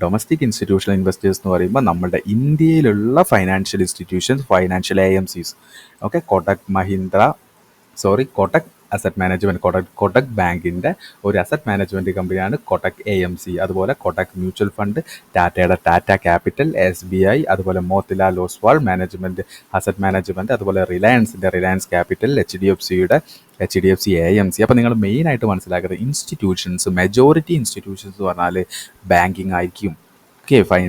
Domestic institutional investors എന്ന് പറയുമ്പോൾ നമ്മുടെ ഇന്ത്യയിലുള്ള financial institutions, financial AMCs. Okay, Kotak asset management, Kotak ബാങ്കിൻ്റെ ഒരു അസറ്റ് മാനേജ്മെൻറ്റ് കമ്പനിയാണ് കൊട്ടക് AMC. അതുപോലെ കൊട്ടക് മ്യൂച്വൽ ഫണ്ട്, ടാറ്റയുടെ ടാറ്റ ക്യാപിറ്റൽ, SBI, അതുപോലെ Motilal Oswald management asset management, അതുപോലെ റിലയൻസിൻ്റെ റിലയൻസ് ക്യാപിറ്റൽ, HDFC AMC. അപ്പോൾ നിങ്ങൾ മെയിനായിട്ട് മനസ്സിലാക്കുന്നത് ഇൻസ്റ്റിറ്റ്യൂഷൻസ്, മെജോറിറ്റി ഇൻസ്റ്റിറ്റ്യൂഷൻസ് എന്ന് പറഞ്ഞാൽ ബാങ്കിങ് ആയിരിക്കും.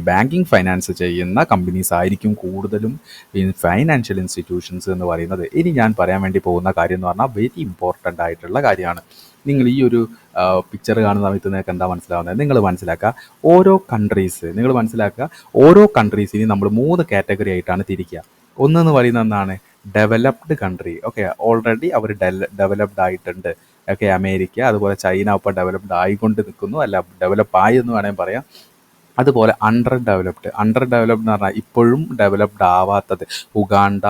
ബാങ്കിങ് ഫൈനാൻസ് ചെയ്യുന്ന കമ്പനീസ് ആയിരിക്കും കൂടുതലും ഫൈനാൻഷ്യൽ ഇൻസ്റ്റിറ്റ്യൂഷൻസ് എന്ന് പറയുന്നത്. ഇനി ഞാൻ പറയാൻ വേണ്ടി പോകുന്ന കാര്യം എന്ന് പറഞ്ഞാൽ വെരി ഇമ്പോർട്ടൻ്റ് ആയിട്ടുള്ള കാര്യമാണ്. നിങ്ങൾ ഈ ഒരു പിക്ചർ കാണുന്ന സമയത്ത് നിങ്ങൾക്ക് എന്താ മനസ്സിലാവുന്നത്, നിങ്ങൾ മനസ്സിലാക്കുക ഓരോ കൺട്രീസിനെയും നമ്മൾ 3 കാറ്റഗറി ആയിട്ടാണ് തിരിക്കുക. ഒന്നെന്ന് പറയുന്നത് എന്താണ്, ഡെവലപ്ഡ് കൺട്രി. ഓക്കെ, ഓൾറെഡി അവർ ഡെവലപ്ഡ് ആയിട്ടുണ്ട്. ഓക്കെ, അമേരിക്ക, അതുപോലെ ചൈന ഇപ്പോൾ ഡെവലപ്ഡ് ആയിക്കൊണ്ട് നിൽക്കുന്നു, അല്ല ഡെവലപ്പ് ആയി എന്ന് വേണമെങ്കിൽ പറയാം. അതുപോലെ അണ്ടർ ഡെവലപ്ഡ് എന്ന് പറഞ്ഞാൽ ഇപ്പോഴും ഡെവലപ്ഡ് ആവാത്തത്, ഉഗാണ്ട,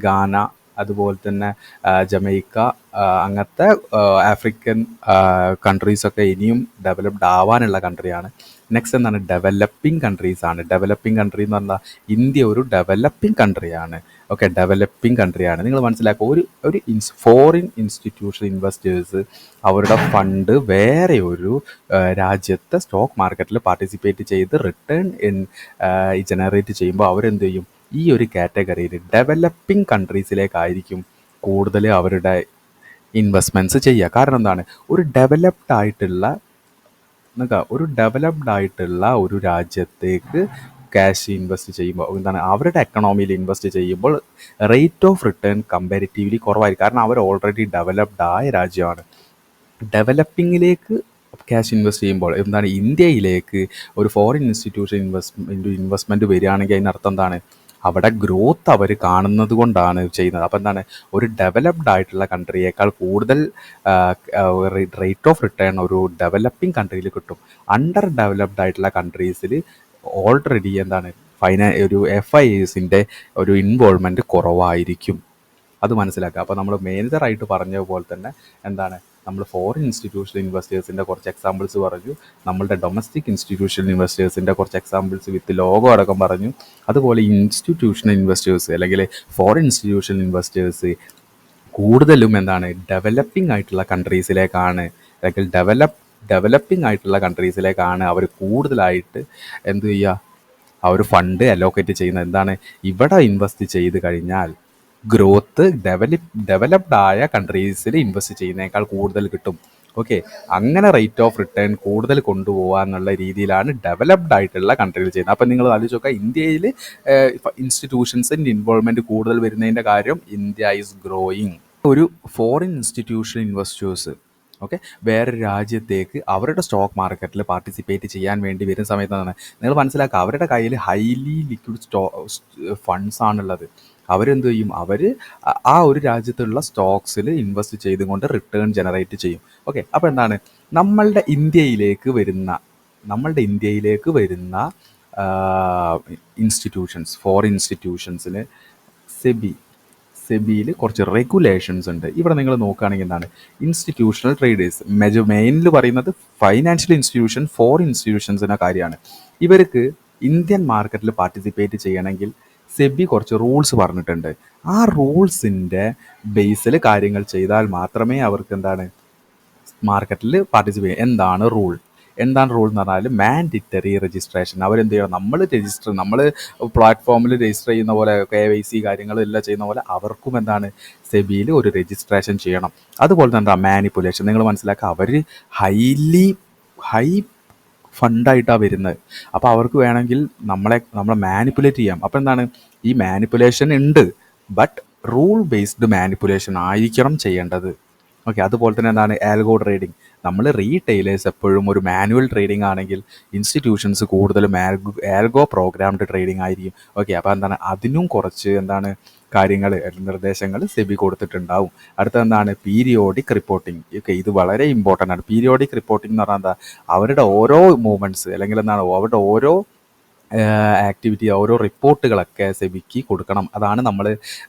ഗാന, അതുപോലെ തന്നെ ജമൈക്ക, അങ്ങനത്തെ ആഫ്രിക്കൻ കൺട്രീസൊക്കെ ഇനിയും ഡെവലപ്ഡ് ആവാനുള്ള കൺട്രിയാണ്. നെക്സ്റ്റ് എന്താണ്, ഡെവലപ്പിംഗ് കൺട്രീസാണ്. ഡെവലപ്പിംഗ് കൺട്രി എന്ന് പറഞ്ഞാൽ ഇന്ത്യ ഒരു ഡെവലപ്പിംഗ് കൺട്രിയാണ്. ഓക്കെ, ഡെവലപ്പിംഗ് കൺട്രിയാണ്. നിങ്ങൾ മനസ്സിലാക്കുക, ഒരു ഫോറിൻ ഇൻസ്റ്റിറ്റ്യൂഷണൽ ഇൻവെസ്റ്റേഴ്സ് അവരുടെ ഫണ്ട് വേറെ ഒരു രാജ്യത്തെ സ്റ്റോക്ക് മാർക്കറ്റിൽ പാർട്ടിസിപ്പേറ്റ് ചെയ്ത് റിട്ടേൺ ജനറേറ്റ് ചെയ്യുമ്പോൾ അവരെന്ത് ചെയ്യും, ഈ ഒരു കാറ്റഗറിയിൽ ഡെവലപ്പിംഗ് കൺട്രീസിലേക്കായിരിക്കും കൂടുതൽ അവരുടെ ഇൻവെസ്റ്റ്മെൻറ്റ്സ് ചെയ്യുക. കാരണം എന്താണ്, ഒരു ഡെവലപ്ഡ് ആയിട്ടുള്ള ഒരു രാജ്യത്തേക്ക് ക്യാഷ് ഇൻവെസ്റ്റ് ചെയ്യുമ്പോൾ അവരുടെ എക്കണോമിയിൽ ഇൻവെസ്റ്റ് ചെയ്യുമ്പോൾ റേറ്റ് ഓഫ് റിട്ടേൺ കമ്പാരിറ്റീവ്ലി കുറവായിരിക്കും. കാരണം അവർ ഓൾറെഡി ഡെവലപ്ഡ് ആയ രാജ്യമാണ്. ഡെവലപ്പിങ്ങിലേക്ക് ക്യാഷ് ഇൻവെസ്റ്റ് ചെയ്യുമ്പോൾ ഇന്ത്യയിലേക്ക് ഒരു ഫോറിൻ ഇൻസ്റ്റിറ്റ്യൂഷൻ ഇൻവെസ്റ്റ്മെൻറ്റ് വരികയാണെങ്കിൽ അതിനർത്ഥം എന്താണ്, അവിടെ ഗ്രോത്ത് അവർ കാണുന്നത് കൊണ്ടാണ് ചെയ്യുന്നത്. അപ്പോൾ ഒരു ഡെവലപ്ഡ് ആയിട്ടുള്ള കൺട്രിയേക്കാൾ കൂടുതൽ റേറ്റ് ഓഫ് റിട്ടേൺ ഒരു ഡെവലപ്പിംഗ് കൺട്രിയിൽ കിട്ടും. അണ്ടർ ഡെവലപ്ഡ് ആയിട്ടുള്ള കൺട്രീസിൽ ഓൾറെഡി ഒരു FIAസിൻ്റെ ഒരു ഇൻവോൾവ്മെൻറ്റ് കുറവായിരിക്കും. അത് മനസ്സിലാക്കുക. അപ്പോൾ നമ്മൾ മേജറായിട്ട് പറഞ്ഞ പോലെ തന്നെ നമ്മൾ ഫോറിൻ ഇൻസ്റ്റിറ്റ്യൂഷണൽ ഇൻവെസ്റ്റേഴ്സിൻ്റെ കുറച്ച് എക്സാമ്പിൾസ് പറഞ്ഞു, നമ്മളുടെ ഡൊമസ്റ്റിക് ഇൻസ്റ്റിറ്റ്യൂഷണൽ ഇൻവെസ്റ്റേഴ്സിൻ്റെ കുറച്ച് എക്സാമ്പിൾസ് വിത്ത് ലോഗോ അടക്കം പറഞ്ഞു. അതുപോലെ ഇൻസ്റ്റിറ്റ്യൂഷണൽ ഇൻവെസ്റ്റേഴ്സ് അല്ലെങ്കിൽ ഫോറിൻ ഇൻസ്റ്റിറ്റ്യൂഷണൽ ഇൻവെസ്റ്റേഴ്സ് കൂടുതലും ഡെവലപ്പിംഗ് ആയിട്ടുള്ള കൺട്രീസിലേക്കാണ്, അല്ലെങ്കിൽ ഡെവലപ്പിംഗ് ആയിട്ടുള്ള കൺട്രീസിലേക്കാണ് അവർ കൂടുതലായിട്ട് എന്ത് ചെയ്യുക, ആ ഒരു ഫണ്ട് അലോക്കേറ്റ് ചെയ്യുന്നത്. എന്താണ്, ഇവിടെ ഇൻവെസ്റ്റ് ചെയ്ത് കഴിഞ്ഞാൽ ഗ്രോത്ത് ഡെവലപ്ഡ് ആയ കൺട്രീസിൽ ഇൻവെസ്റ്റ് ചെയ്യുന്നതിനേക്കാൾ കൂടുതൽ കിട്ടും. ഓക്കെ, അങ്ങനെ റേറ്റ് ഓഫ് റിട്ടേൺ കൂടുതൽ കൊണ്ടുപോകുക എന്നുള്ള രീതിയിലാണ് ഡെവലപ്ഡ് ആയിട്ടുള്ള കൺട്രികൾ ചെയ്യുന്നത്. അപ്പം നിങ്ങൾ ആലോചിച്ച് നോക്കുക, ഇന്ത്യയിൽ ഇൻസ്റ്റിറ്റ്യൂഷൻസിൻ്റെ ഇൻവോൾവ്മെൻറ്റ് കൂടുതൽ വരുന്നതിൻ്റെ കാര്യം ഇന്ത്യ ഈസ് ഗ്രോയിങ്. ഒരു ഫോറിൻ ഇൻസ്റ്റിറ്റ്യൂഷണൽ ഇൻവെസ്റ്റേഴ്സ്, ഓക്കെ, വേറൊരു രാജ്യത്തേക്ക് അവരുടെ സ്റ്റോക്ക് മാർക്കറ്റിൽ പാർട്ടിസിപ്പേറ്റ് ചെയ്യാൻ വേണ്ടി വരുന്ന സമയത്താണ് നിങ്ങൾ മനസ്സിലാക്കുക, അവരുടെ കയ്യിൽ ഹൈലി ലിക്വിഡ് ഫണ്ട്സ് ആണുള്ളത്. അവരെന്ത് ചെയ്യും, അവർ ആ ഒരു രാജ്യത്തുള്ള സ്റ്റോക്സിൽ ഇൻവെസ്റ്റ് ചെയ്തുകൊണ്ട് റിട്ടേൺ ജനറേറ്റ് ചെയ്യും. ഓക്കെ, അപ്പോൾ എന്താണ്, നമ്മളുടെ ഇന്ത്യയിലേക്ക് വരുന്ന ഇൻസ്റ്റിറ്റ്യൂഷൻസ്, ഫോറിൻ ഇൻസ്റ്റിറ്റ്യൂഷൻസിന് സെബിയിൽ കുറച്ച് റെഗുലേഷൻസ് ഉണ്ട്. ഇവിടെ നിങ്ങൾ നോക്കുകയാണെങ്കിൽ എന്താണ്, ഇൻസ്റ്റിറ്റ്യൂഷണൽ ട്രേഡേഴ്സ്, മെയിനിൽ പറയുന്നത് ഫൈനാൻഷ്യൽ ഇൻസ്റ്റിറ്റ്യൂഷൻ, ഫോറിൻ ഇൻസ്റ്റിറ്റ്യൂഷൻസിൻ്റെ കാര്യമാണ്. ഇവർക്ക് ഇന്ത്യൻ മാർക്കറ്റിൽ പാർട്ടിസിപ്പേറ്റ് ചെയ്യണമെങ്കിൽ സെബി കുറച്ച് റൂൾസ് പറഞ്ഞിട്ടുണ്ട്. ആ റൂൾസിൻ്റെ ബേസിൽ കാര്യങ്ങൾ ചെയ്താൽ മാത്രമേ അവർക്ക് എന്താണ് മാർക്കറ്റിൽ പാർട്ടിസിപ്പേറ്റ് ചെയ്യാം. എന്താണ് റൂൾ എന്ന് പറഞ്ഞാൽ മാൻഡിറ്ററി രജിസ്ട്രേഷൻ. അവരെന്ത് ചെയ്യണം, നമ്മൾ പ്ലാറ്റ്ഫോമിൽ രജിസ്റ്റർ ചെയ്യുന്ന പോലെ KYC കാര്യങ്ങളെല്ലാം ചെയ്യുന്ന പോലെ അവർക്കും എന്താണ് സെബിയിൽ ഒരു രജിസ്ട്രേഷൻ ചെയ്യണം. അതുപോലെ തന്നെ മാനിപ്പുലേഷൻ, നിങ്ങൾ മനസ്സിലാക്കുക, അവർ ഹൈ ഫണ്ടായിട്ടാണ് വരുന്നത്. അപ്പോൾ അവർക്ക് വേണമെങ്കിൽ നമ്മളെ മാനിപ്പുലേറ്റ് ചെയ്യാം. അപ്പോൾ എന്താണ്, ഈ മാനിപ്പുലേഷൻ ഉണ്ട്, ബട്ട് റൂൾ ബേസ്ഡ് മാനിപ്പുലേഷൻ ആയിരിക്കണം ചെയ്യേണ്ടത്. ഓക്കെ, അതുപോലെ തന്നെ എന്താണ് ആൽഗോ ട്രേഡിംഗ്. നമ്മൾ റീറ്റെയിലേഴ്സ് എപ്പോഴും ഒരു മാനുവൽ ട്രേഡിംഗ് ആണെങ്കിൽ ഇൻസ്റ്റിറ്റ്യൂഷൻസ് കൂടുതലും ആൽഗോ പ്രോഗ്രാംഡ് ട്രേഡിംഗ് ആയിരിക്കും. ഓക്കെ, അപ്പോൾ എന്താണ്, അതിനും കുറച്ച് എന്താണ് കാര്യങ്ങൾ, നിർദ്ദേശങ്ങൾ സെബി കൊടുത്തിട്ടുണ്ടാവും. അടുത്ത എന്താണ്, പീരിയോഡിക് റിപ്പോർട്ടിംഗ്. ഓക്കെ, ഇത് വളരെ ഇമ്പോർട്ടൻ്റ് ആണ്. പീരിയോഡിക് റിപ്പോർട്ടിംഗ് എന്ന് പറഞ്ഞാൽ എന്താ, അവരുടെ ഓരോ മൂവ്മെൻറ്റ്സ് അല്ലെങ്കിൽ എന്താണ് അവരുടെ ഓരോ ആക്ടിവിറ്റി, ഓരോ റിപ്പോർട്ടുകളൊക്കെ സെബിക്ക് കൊടുക്കണം. അതാണ്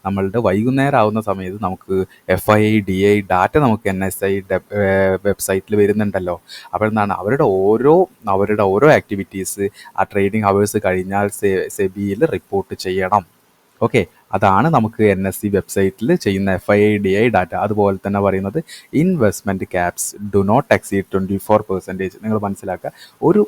നമ്മളുടെ വൈകുന്നേരം ആവുന്ന സമയത്ത് നമുക്ക് FII DI ഡാറ്റ നമുക്ക് NSI വെബ്സൈറ്റിൽ വരുന്നുണ്ടല്ലോ. അപ്പോൾ എന്താണ്, അവരുടെ ഓരോ ആക്ടിവിറ്റീസ് ആ ട്രേഡിംഗ് അവേഴ്സ് കഴിഞ്ഞാൽ സെബിയിൽ റിപ്പോർട്ട് ചെയ്യണം. ഓക്കെ, അതാണ് നമുക്ക് NSE വെബ്സൈറ്റിൽ ചെയ്യുന്ന FII DI ഡാറ്റ. അതുപോലെ തന്നെ പറയുന്നത് investment caps do not exceed 24%. നിങ്ങൾ മനസ്സിലാക്കുക, ഒരു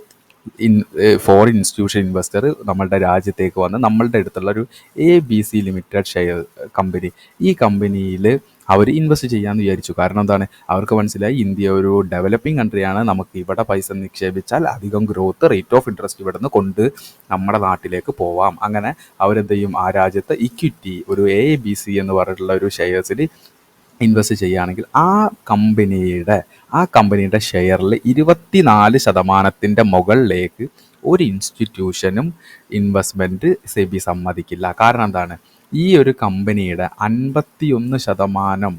ഫോറിൻ ഇൻസ്റ്റിറ്റ്യൂഷൻ ഇൻവെസ്റ്റർ നമ്മളുടെ രാജ്യത്തേക്ക് വന്ന് നമ്മളുടെ അടുത്തുള്ള ഒരു ABC ലിമിറ്റഡ് ഷെയർ കമ്പനി, ഈ കമ്പനിയിൽ അവർ ഇൻവെസ്റ്റ് ചെയ്യാമെന്ന് വിചാരിച്ചു. കാരണം എന്താണ്, അവർക്ക് മനസ്സിലായി ഇന്ത്യ ഒരു ഡെവലപ്പിംഗ് കൺട്രിയാണ്, നമുക്ക് ഇവിടെ പൈസ നിക്ഷേപിച്ചാൽ അധികം ഗ്രോത്ത്, റേറ്റ് ഓഫ് ഇൻട്രസ്റ്റ് ഇവിടെ നിന്ന് കൊണ്ട് നമ്മുടെ നാട്ടിലേക്ക് പോവാം. അങ്ങനെ അവരെന്ത് ചെയ്യും, ആ രാജ്യത്ത് ഇക്വിറ്റി ഒരു ABC എന്ന് പറഞ്ഞിട്ടുള്ള ഒരു ഷെയർസിൽ ഇൻവെസ്റ്റ് ചെയ്യുകയാണെങ്കിൽ ആ കമ്പനിയുടെ ഷെയറിൽ 24% മുകളിലേക്ക് ഒരു ഇൻസ്റ്റിറ്റ്യൂഷനും ഇൻവെസ്റ്റ്മെൻറ്റ് സെബി സമ്മതിക്കില്ല. കാരണം എന്താണ്, ഈ ഒരു കമ്പനിയുടെ 51%,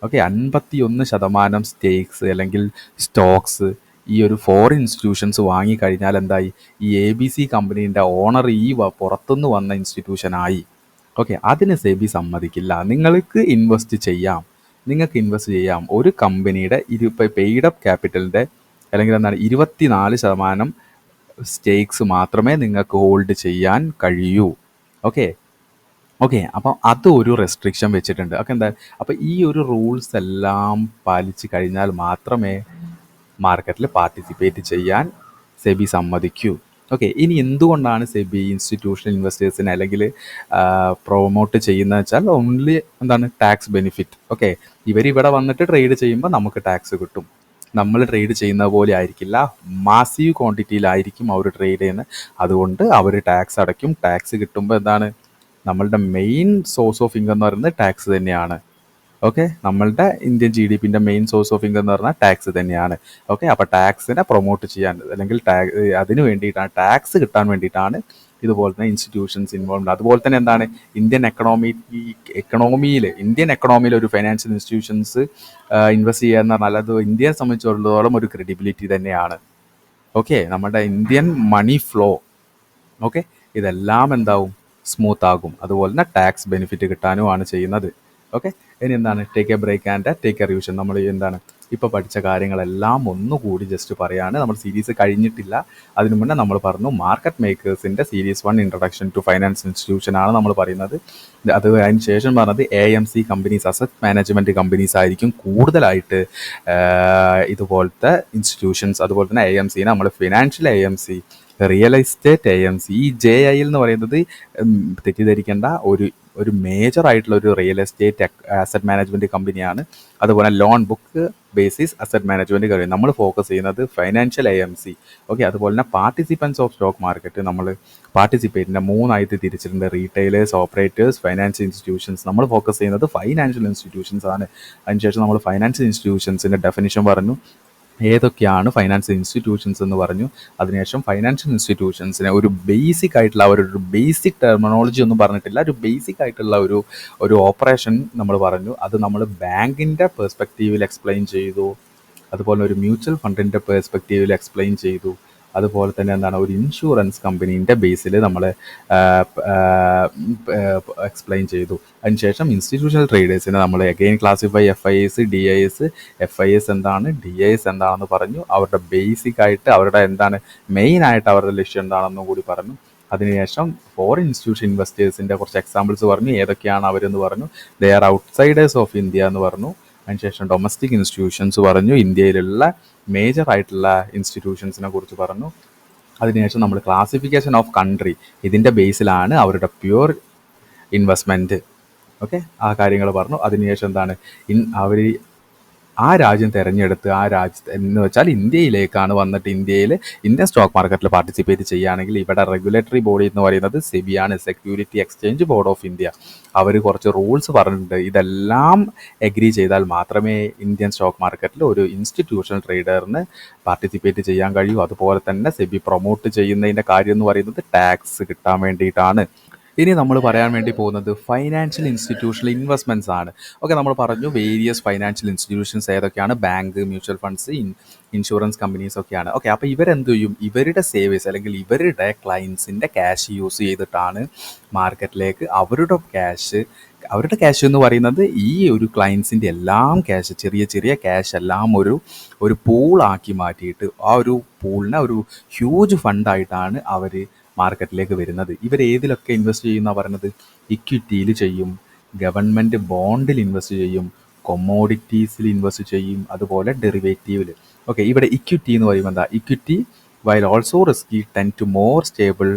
ഓക്കെ, 51% സ്റ്റേക്സ് അല്ലെങ്കിൽ സ്റ്റോക്സ് ഈ ഒരു ഫോറിൻ ഇൻസ്റ്റിറ്റ്യൂഷൻസ് വാങ്ങിക്കഴിഞ്ഞാൽ എന്തായി, ഈ ABC കമ്പനീൻ്റെ ഓണർ ഈ പുറത്തുനിന്ന് വന്ന ഇൻസ്റ്റിറ്റ്യൂഷനായി. ഓക്കെ, അതിന് സെബി സമ്മതിക്കില്ല. നിങ്ങൾക്ക് ഇൻവെസ്റ്റ് ചെയ്യാം ഒരു കമ്പനിയുടെ പെയ്ഡ് അപ്പ് ക്യാപിറ്റലിൻ്റെ അല്ലെങ്കിൽ എന്താണ് 24% സ്റ്റേക്സ് മാത്രമേ നിങ്ങൾക്ക് ഹോൾഡ് ചെയ്യാൻ കഴിയൂ. ഓക്കെ, അപ്പം അത് ഒരു റെസ്ട്രിക്ഷൻ വെച്ചിട്ടുണ്ട്. ഓക്കെ, എന്താ, അപ്പോൾ ഈ ഒരു റൂൾസ് എല്ലാം പാലിച്ച് കഴിഞ്ഞാൽ മാത്രമേ മാർക്കറ്റിൽ പാർട്ടിസിപ്പേറ്റ് ചെയ്യാൻ സെബി സമ്മതിക്കൂ. ഓക്കെ, ഇനി എന്തുകൊണ്ടാണ് സെബി ഇൻസ്റ്റിറ്റ്യൂഷണൽ ഇൻവെസ്റ്റേഴ്സിനെ അല്ലെങ്കിൽ പ്രൊമോട്ട് ചെയ്യുന്നത് വെച്ചാൽ ഓൺലി എന്താണ് ടാക്സ് ബെനിഫിറ്റ്. ഓക്കെ, ഇവരിവിടെ വന്നിട്ട് ട്രേഡ് ചെയ്യുമ്പോൾ നമുക്ക് ടാക്സ് കിട്ടും. നമ്മൾ ട്രേഡ് ചെയ്യുന്ന പോലെ ആയിരിക്കില്ല, മാസീവ് ക്വാണ്ടിറ്റിയിലായിരിക്കും അവർ ട്രേഡ് ചെയ്യുന്നത്. അതുകൊണ്ട് അവർ ടാക്സ് അടയ്ക്കും. ടാക്സ് കിട്ടുമ്പോൾ എന്താണ്, നമ്മളുടെ മെയിൻ സോഴ്സ് ഓഫ് ഇൻകം എന്ന് പറയുന്നത് ടാക്സ് തന്നെയാണ്. ഓക്കെ, നമ്മളുടെ ഇന്ത്യൻ GDPൻ്റെ മെയിൻ സോഴ്സ് ഓഫ് ഇൻകം എന്ന് പറഞ്ഞാൽ ടാക്സ് തന്നെയാണ്. ഓക്കെ, അപ്പോൾ ടാക്സിനെ പ്രൊമോട്ട് ചെയ്യാൻ അല്ലെങ്കിൽ അതിന് വേണ്ടിയിട്ടാണ്, ടാക്സ് കിട്ടാൻ വേണ്ടിയിട്ടാണ് ഇതുപോലെ തന്നെ ഇൻസ്റ്റിറ്റ്യൂഷൻസ് ഇൻവോൾവ്. അതുപോലെ തന്നെ എന്താണ്, ഇന്ത്യൻ എക്കണോമിയിൽ ഒരു ഫൈനാൻഷ്യൽ ഇൻസ്റ്റിറ്റ്യൂഷൻസ് ഇൻവെസ്റ്റ് ചെയ്യുക എന്ന് പറഞ്ഞാൽ അത് ഇന്ത്യയെ സംബന്ധിച്ചിടത്തോളം ഒരു ക്രെഡിബിലിറ്റി തന്നെയാണ്. ഓക്കെ, നമ്മുടെ ഇന്ത്യൻ മണി ഫ്ലോ, ഓക്കെ, ഇതെല്ലാം എന്താവും, സ്മൂത്ത് ആകും. അതുപോലെ തന്നെ ടാക്സ് ബെനിഫിറ്റ് കിട്ടാനുമാണ് ചെയ്യുന്നത്. ഓക്കെ, ഇനി എന്താണ്, take a break and take a revision. നമ്മൾ എന്താണ് ഇപ്പോൾ പഠിച്ച കാര്യങ്ങളെല്ലാം ഒന്നുകൂടി ജസ്റ്റ് പറയാണ്. നമ്മൾ സീരീസ് കഴിഞ്ഞിട്ടില്ല. അതിനു മുന്നേ നമ്മൾ പറഞ്ഞു മാർക്കറ്റ് മേക്കേഴ്സിൻ്റെ series 1 introduction to finance institution ആണ് നമ്മൾ പറയുന്നത്. അത് അതിന് ശേഷം പറഞ്ഞത് AMC companies, asset management companies ആയിരിക്കും കൂടുതലായിട്ട് ഇതുപോലത്തെ ഇൻസ്റ്റിറ്റ്യൂഷൻസ്. അതുപോലെ തന്നെ AMC നമ്മൾ ഫിനാൻഷ്യൽ AMC, റിയൽ എസ്റ്റേറ്റ് AMC, ഈ JIL എന്ന് പറയുന്നത് തെറ്റിദ്ധരിക്കേണ്ട ഒരു മേജർ ആയിട്ടുള്ള ഒരു റിയൽ എസ്റ്റേറ്റ് അസറ്റ് മാനേജ്മെൻറ്റ് കമ്പനിയാണ്. അതുപോലെ loan book basis asset management company. നമ്മൾ ഫോക്കസ് ചെയ്യുന്നത് ഫൈനാൻഷ്യൽ AMC. ഓക്കെ, അതുപോലെ തന്നെ പാർട്ടിസിപ്പൻസ് ഓഫ് സ്റ്റോക്ക് മാർക്കറ്റ് നമ്മൾ പാർട്ടിസിപ്പേറ്റിൻ്റെ 3 തിരിച്ചിട്ടുണ്ട്: റീറ്റെയിലേഴ്സ്, ഓപ്പറേറ്റേഴ്സ്, ഫൈനാൻഷ്യൽ ഇൻസ്റ്റിറ്റ്യൂഷൻസ്. നമ്മൾ ഫോക്കസ് ചെയ്യുന്നത് ഫൈനാൻഷ്യൽ ഇൻസ്റ്റിറ്റ്യൂഷൻസ് ആണ്. അതിനുശേഷം നമ്മൾ ഫൈനാൻഷ്യൽ ഇൻസ്റ്റിറ്റ്യൂഷൻസിൻ്റെ ഡെഫിനിഷൻ പറഞ്ഞു, ഏതൊക്കെയാണ് ഫൈനാൻഷ്യൽ ഇൻസ്റ്റിറ്റ്യൂഷൻസ് എന്ന് പറഞ്ഞു. അതിനുശേഷം ഫൈനാൻഷ്യൽ ഇൻസ്റ്റിറ്റ്യൂഷൻസിനെ ഒരു ബേസിക് ആയിട്ടുള്ള ഒരു ബേസിക് ടെർമിനോളജി ഒന്നും പറഞ്ഞിട്ടില്ല, ഒരു ബേസിക് ആയിട്ടുള്ള ഒരു ഓപ്പറേഷൻ നമ്മൾ പറഞ്ഞു. അത് നമ്മൾ ബാങ്കിൻ്റെ പെർസ്പെക്റ്റീവിൽ എക്സ്പ്ലെയിൻ ചെയ്തു, അതുപോലെ ഒരു മ്യൂച്വൽ ഫണ്ടിൻ്റെ പെർസ്പെക്റ്റീവിൽ എക്സ്പ്ലെയിൻ ചെയ്തു. അതുപോലെ തന്നെ എന്താണ്, ഒരു ഇൻഷുറൻസ് കമ്പനീൻ്റെ ബേസിൽ നമ്മൾ എക്സ്പ്ലെയിൻ ചെയ്തു. അതിനുശേഷം ഇൻസ്റ്റിറ്റ്യൂഷണൽ ട്രേഡേഴ്സിനെ നമ്മൾ again classify FIS, DIS. FIS എന്താണ്, DIS എന്താണെന്ന് പറഞ്ഞു. അവരുടെ ബേസിക് ആയിട്ട് അവരുടെ എന്താണ് മെയിനായിട്ട് അവരുടെ ലക്ഷ്യം എന്താണെന്നും കൂടി പറഞ്ഞു. അതിനുശേഷം ഫോറിൻ ഇൻസ്റ്റിറ്റ്യൂഷൻ ഇൻവെസ്റ്റേഴ്സിൻ്റെ കുറച്ച് എക്സാമ്പിൾസ് പറഞ്ഞു, ഏതൊക്കെയാണ് അവരെന്ന് പറഞ്ഞു. They are outsiders of India എന്ന് പറഞ്ഞു. അതിനുശേഷം ഡൊമസ്റ്റിക് ഇൻസ്റ്റിറ്റ്യൂഷൻസ് പറഞ്ഞു, ഇന്ത്യയിലുള്ള മേജർ ആയിട്ടുള്ള ഇൻസ്റ്റിറ്റ്യൂഷൻസിനെ കുറിച്ച് പറഞ്ഞു. അതിനുശേഷം നമ്മൾ ക്ലാസിഫിക്കേഷൻ ഓഫ് കൺട്രി, ഇതിൻ്റെ ബേസിലാണ് അവരുടെ പ്യുവർ ഇൻവെസ്റ്റ്മെൻറ്റ്. ഓക്കെ, ആ കാര്യങ്ങൾ പറഞ്ഞു. അതിനുശേഷം എന്താണ്, അവർ ആ രാജ്യം തിരഞ്ഞെടുത്ത് ആ രാജ്യത്ത് എന്ന് വെച്ചാൽ ഇന്ത്യയിലേക്കാണ് വന്നിട്ട് ഇന്ത്യൻ സ്റ്റോക്ക് മാർക്കറ്റിൽ പാർട്ടിസിപ്പേറ്റ് ചെയ്യുകയാണെങ്കിൽ ഇവിടെ റെഗുലേറ്ററി ബോഡി എന്ന് പറയുന്നത് സെബിയാണ്, security exchange board of India. അവർ കുറച്ച് റൂൾസ് പറഞ്ഞിട്ടുണ്ട്. ഇതെല്ലാം എഗ്രി ചെയ്താൽ മാത്രമേ ഇന്ത്യൻ സ്റ്റോക്ക് മാർക്കറ്റിൽ ഒരു ഇൻസ്റ്റിറ്റ്യൂഷണൽ ട്രേഡറിന് പാർട്ടിസിപ്പേറ്റ് ചെയ്യാൻ കഴിയൂ. അതുപോലെ തന്നെ സെബി പ്രൊമോട്ട് ചെയ്യുന്നതിൻ്റെ കാര്യം എന്ന് പറയുന്നത് ടാക്സ് കിട്ടാൻ വേണ്ടിയിട്ടാണ്. ഇനി നമ്മൾ പറയാൻ വേണ്ടി പോകുന്നത് ഫൈനാൻഷ്യൽ ഇൻസ്റ്റിറ്റ്യൂഷണൽ ഇൻവെസ്റ്റ്മെൻറ്റ്സ് ആണ്. ഓക്കെ, നമ്മൾ പറഞ്ഞു വേരിയസ് ഫൈനാൻഷ്യൽ ഇൻസ്റ്റിറ്റ്യൂഷൻസ് ഏതൊക്കെയാണ്: bank, mutual funds, insurance companies ഒക്കെയാണ്. ഓക്കെ, അപ്പോൾ ഇവരെന്ത് ചെയ്യും, ഇവരുടെ സേവേഴ്സ് അല്ലെങ്കിൽ ഇവരുടെ ക്ലയൻസിൻ്റെ ക്യാഷ് യൂസ് ചെയ്തിട്ടാണ് മാർക്കറ്റിലേക്ക് അവരുടെ ക്യാഷ് എന്ന് പറയുന്നത് ഈ ഒരു ക്ലയൻസിൻ്റെ എല്ലാം ക്യാഷ്, ചെറിയ ചെറിയ ക്യാഷ് എല്ലാം ഒരു പൂളാക്കി മാറ്റിയിട്ട് ആ ഒരു പൂളിനെ ഒരു ഹ്യൂജ് ഫണ്ടായിട്ടാണ് അവർ മാർക്കറ്റിലേക്ക് വരുന്നത്. ഇവർ ഏതിലൊക്കെ ഇൻവെസ്റ്റ് ചെയ്യുന്ന പറയുന്നത്? ഇക്വിറ്റിയിൽ ചെയ്യും, ഗവൺമെൻറ് ബോണ്ടിൽ ഇൻവെസ്റ്റ് ചെയ്യും, കൊമ്മോഡിറ്റീസിൽ ഇൻവെസ്റ്റ് ചെയ്യും, അതുപോലെ ഡെറിവേറ്റീവിൽ. ഓക്കെ, ഇവിടെ ഇക്വിറ്റി എന്ന് പറയുമ്പോൾ എന്താ? Equity while also risky tend to more stable